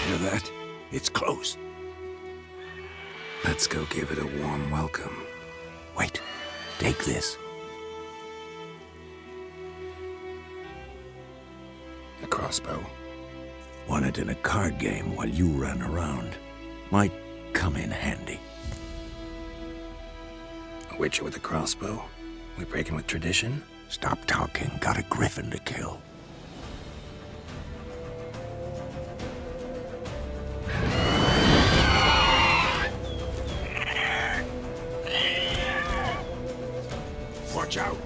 Hear that? It's close. Let's go give it a warm welcome. Wait, take this. A crossbow. Won it in a card game while you ran around. Might come in handy. A witcher with a crossbow? We breaking with tradition? Stop talking. Got a griffin to kill. Watch out!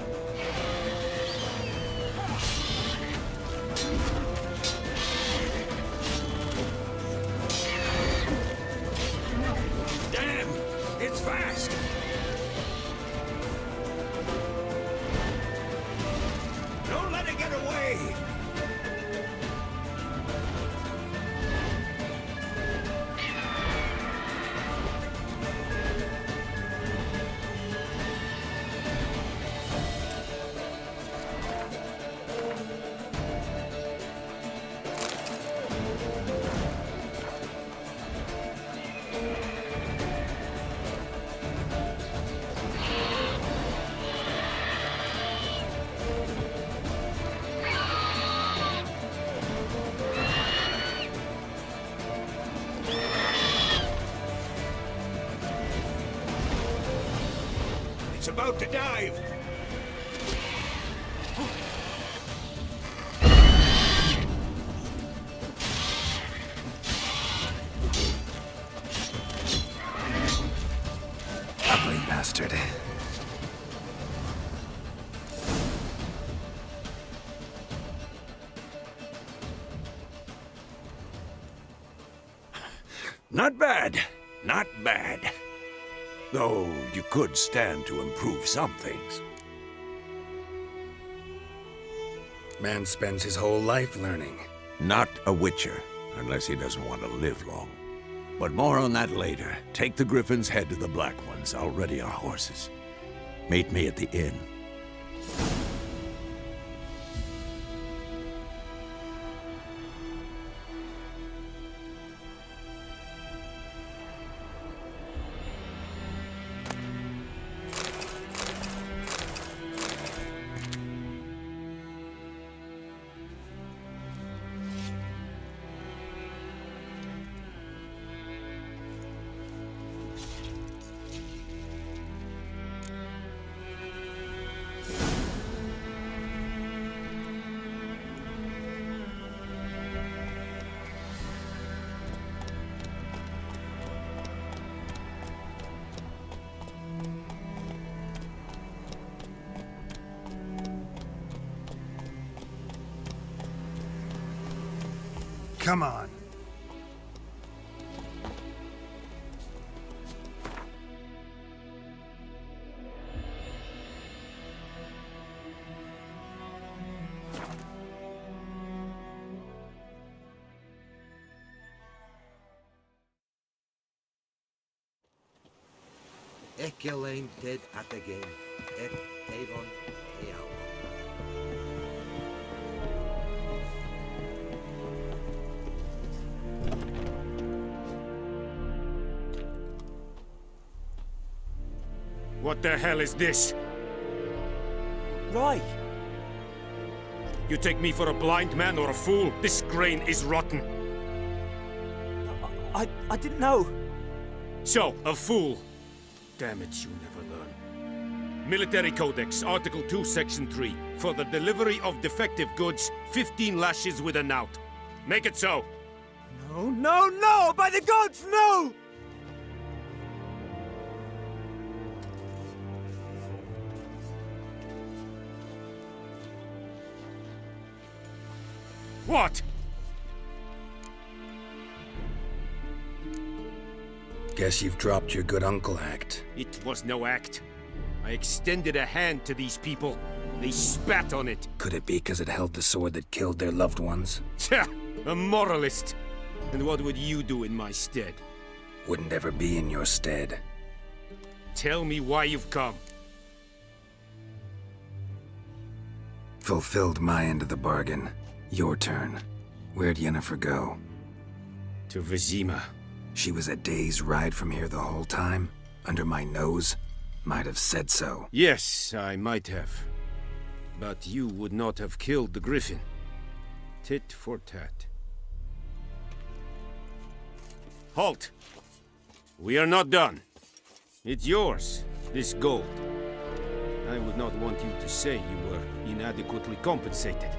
Damn! It's fast! Don't let it get away! It's about to dive! Ugly bastard. Not bad. Not bad. Though you could stand to improve some things. Man spends his whole life learning. Not a witcher, unless he doesn't want to live long. But more on that later. Take the Griffin's head to the Black Ones. I'll ready our horses. Meet me at the inn. Come on. Eskel ain't dead at the game. Avon, What the hell is this? Right. You take me for a blind man or a fool? This grain is rotten. I didn't know. So, a fool. Damn it, you never learn. Military Codex, Article 2, Section 3. For the delivery of defective goods, 15 lashes with a knout. Make it so. No, no, no! By the gods, no! What? Guess you've dropped your good uncle act. It was no act. I extended a hand to these people. They spat on it. Could it be because it held the sword that killed their loved ones? Tja, a moralist. And what would you do in my stead? Wouldn't ever be in your stead. Tell me why you've come. Fulfilled my end of the bargain. Your turn. Where'd Yennefer go? To Vesemir. She was a day's ride from here the whole time? Under my nose? Might have said so. Yes, I might have. But you would not have killed the griffin. Tit for tat. Halt! We are not done. It's yours, this gold. I would not want you to say you were inadequately compensated.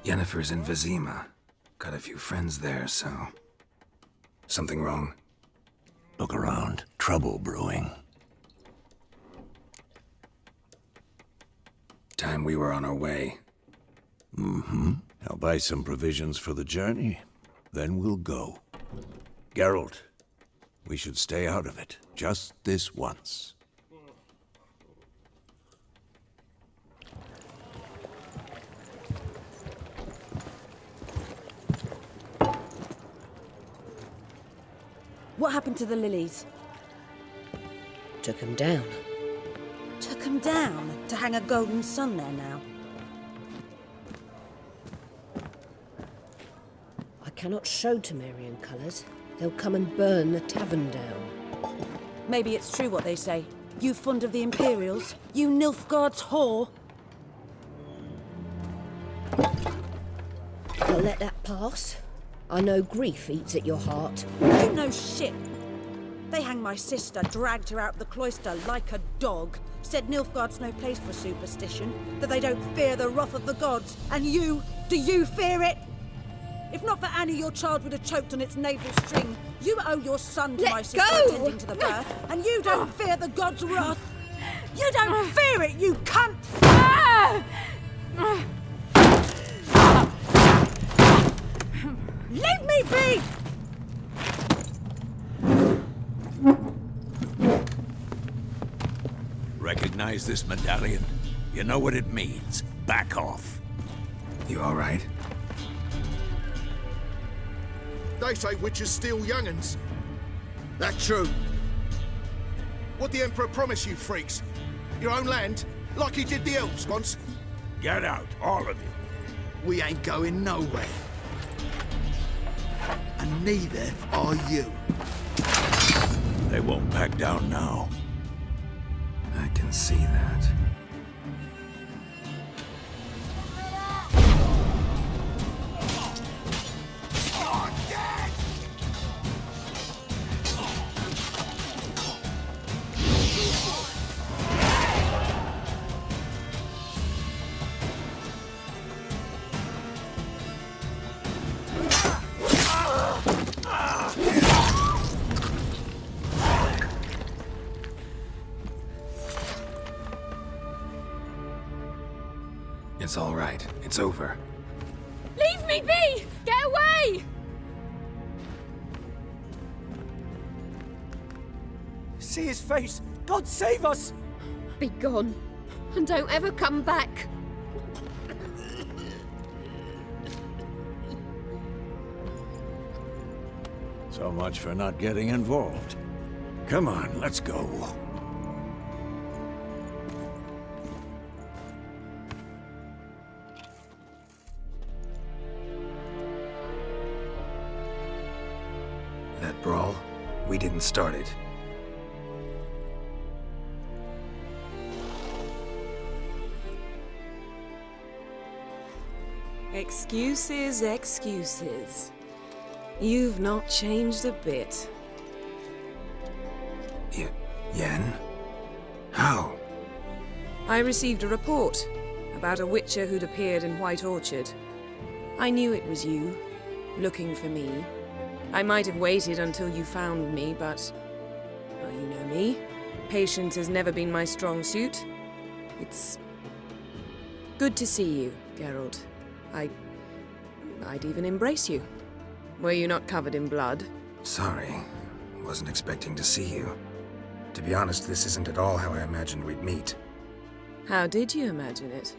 Yennefer's in Vesemir. Got a few friends there, so... Something wrong? Look around. Trouble brewing. Time we were on our way. Mm-hmm. I'll buy some provisions for the journey. Then we'll go. Geralt, we should stay out of it. Just this once. What happened to the lilies? Took them down. Took them down? To hang a golden sun there now? I cannot show Temerian colours. They'll come and burn the tavern down. Maybe it's true what they say. You fond of the Imperials? You Nilfgaard's whore? I'll let that pass. I know grief eats at your heart. You know shit. They hanged my sister, dragged her out of the cloister like a dog. Said Nilfgaard's no place for superstition, that they don't fear the wrath of the gods. And you, do you fear it? If not for Annie, your child would have choked on its navel string. You owe your son to my sister attending to the birth, and you don't fear the gods' wrath. You don't fear it, you cunt! Leave me be! Recognize this medallion? You know what it means. Back off. You all right? They say witches steal young'uns. That true? What'd the Emperor promise you freaks? Your own land? Like he did the elves once? Get out, all of you. We ain't going nowhere. and neither are you. They won't back down now. I can see that. It's all right. It's over. Leave me be! Get away! See his face! God save us! Be gone. And don't ever come back. So much for not getting involved. Come on, let's go. That brawl, we didn't start it. Excuses, excuses. You've not changed a bit. Yen? How? I received a report about a witcher who'd appeared in White Orchard. I knew it was you, looking for me. I might have waited until you found me, but... well, you know me. Patience has never been my strong suit. It's... good to see you, Geralt. I'd even embrace you. Were you not covered in blood? Sorry. Wasn't expecting to see you. To be honest, this isn't at all how I imagined we'd meet. How did you imagine it?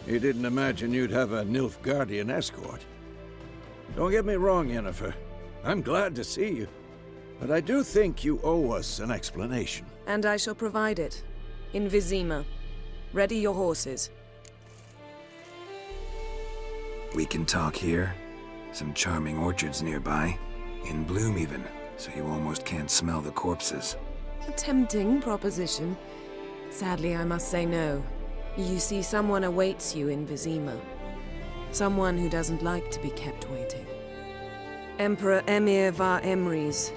You didn't imagine you'd have a Nilfgaardian escort. Don't get me wrong, Yennefer. I'm glad to see you. But I do think you owe us an explanation. And I shall provide it. In Vesemir. Ready your horses. We can talk here. Some charming orchards nearby. In bloom even, so you almost can't smell the corpses. A tempting proposition. Sadly, I must say no. You see, someone awaits you in Vesemir. Someone who doesn't like to be kept waiting. Emperor Emhyr var Emrys,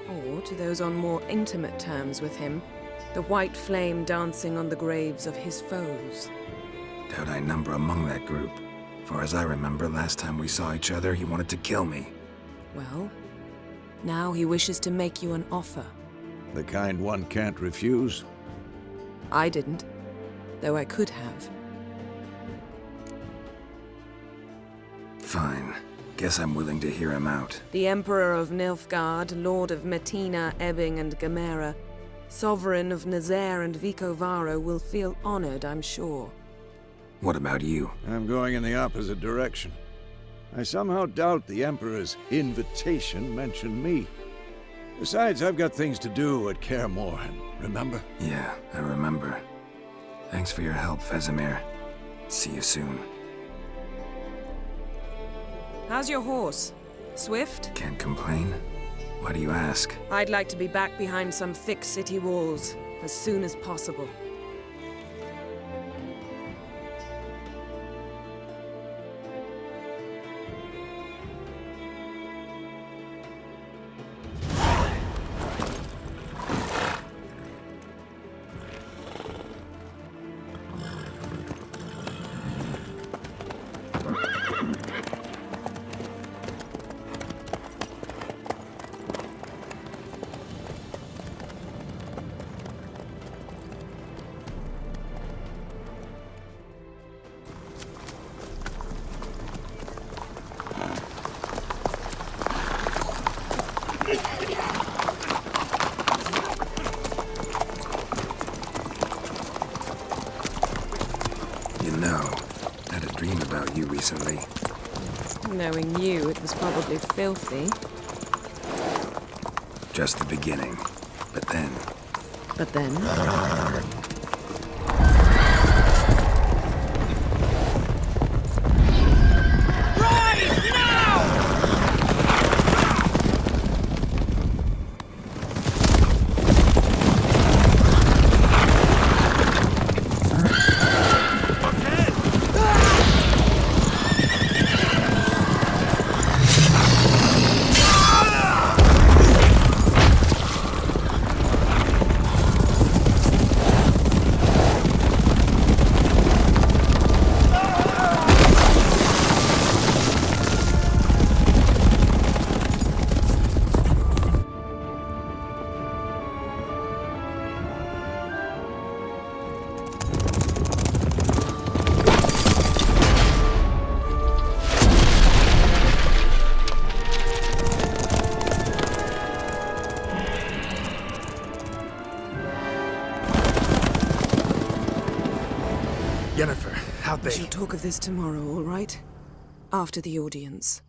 or to those on more intimate terms with him, the white flame dancing on the graves of his foes. Doubt I number among that group. Far as I remember, last time we saw each other, he wanted to kill me. Well, now he wishes to make you an offer. The kind one can't refuse? I didn't, though I could have. Fine. Guess I'm willing to hear him out. The Emperor of Nilfgaard, Lord of Metina, Ebbing, and Gamera, Sovereign of Nazaire and Vicovaro will feel honored, I'm sure. What about you? I'm going in the opposite direction. I somehow doubt the Emperor's invitation mentioned me. Besides, I've got things to do at Kaer Morhen, remember? Yeah, I remember. Thanks for your help, Vesemir. See you soon. How's your horse? Swift? Can't complain. Why do you ask? I'd like to be back behind some thick city walls as soon as possible. Recently. Knowing you, it was probably filthy. Just the beginning. But then... But then? Rise now! Yennefer, how'd they... We shall talk of this tomorrow, all right? After the audience.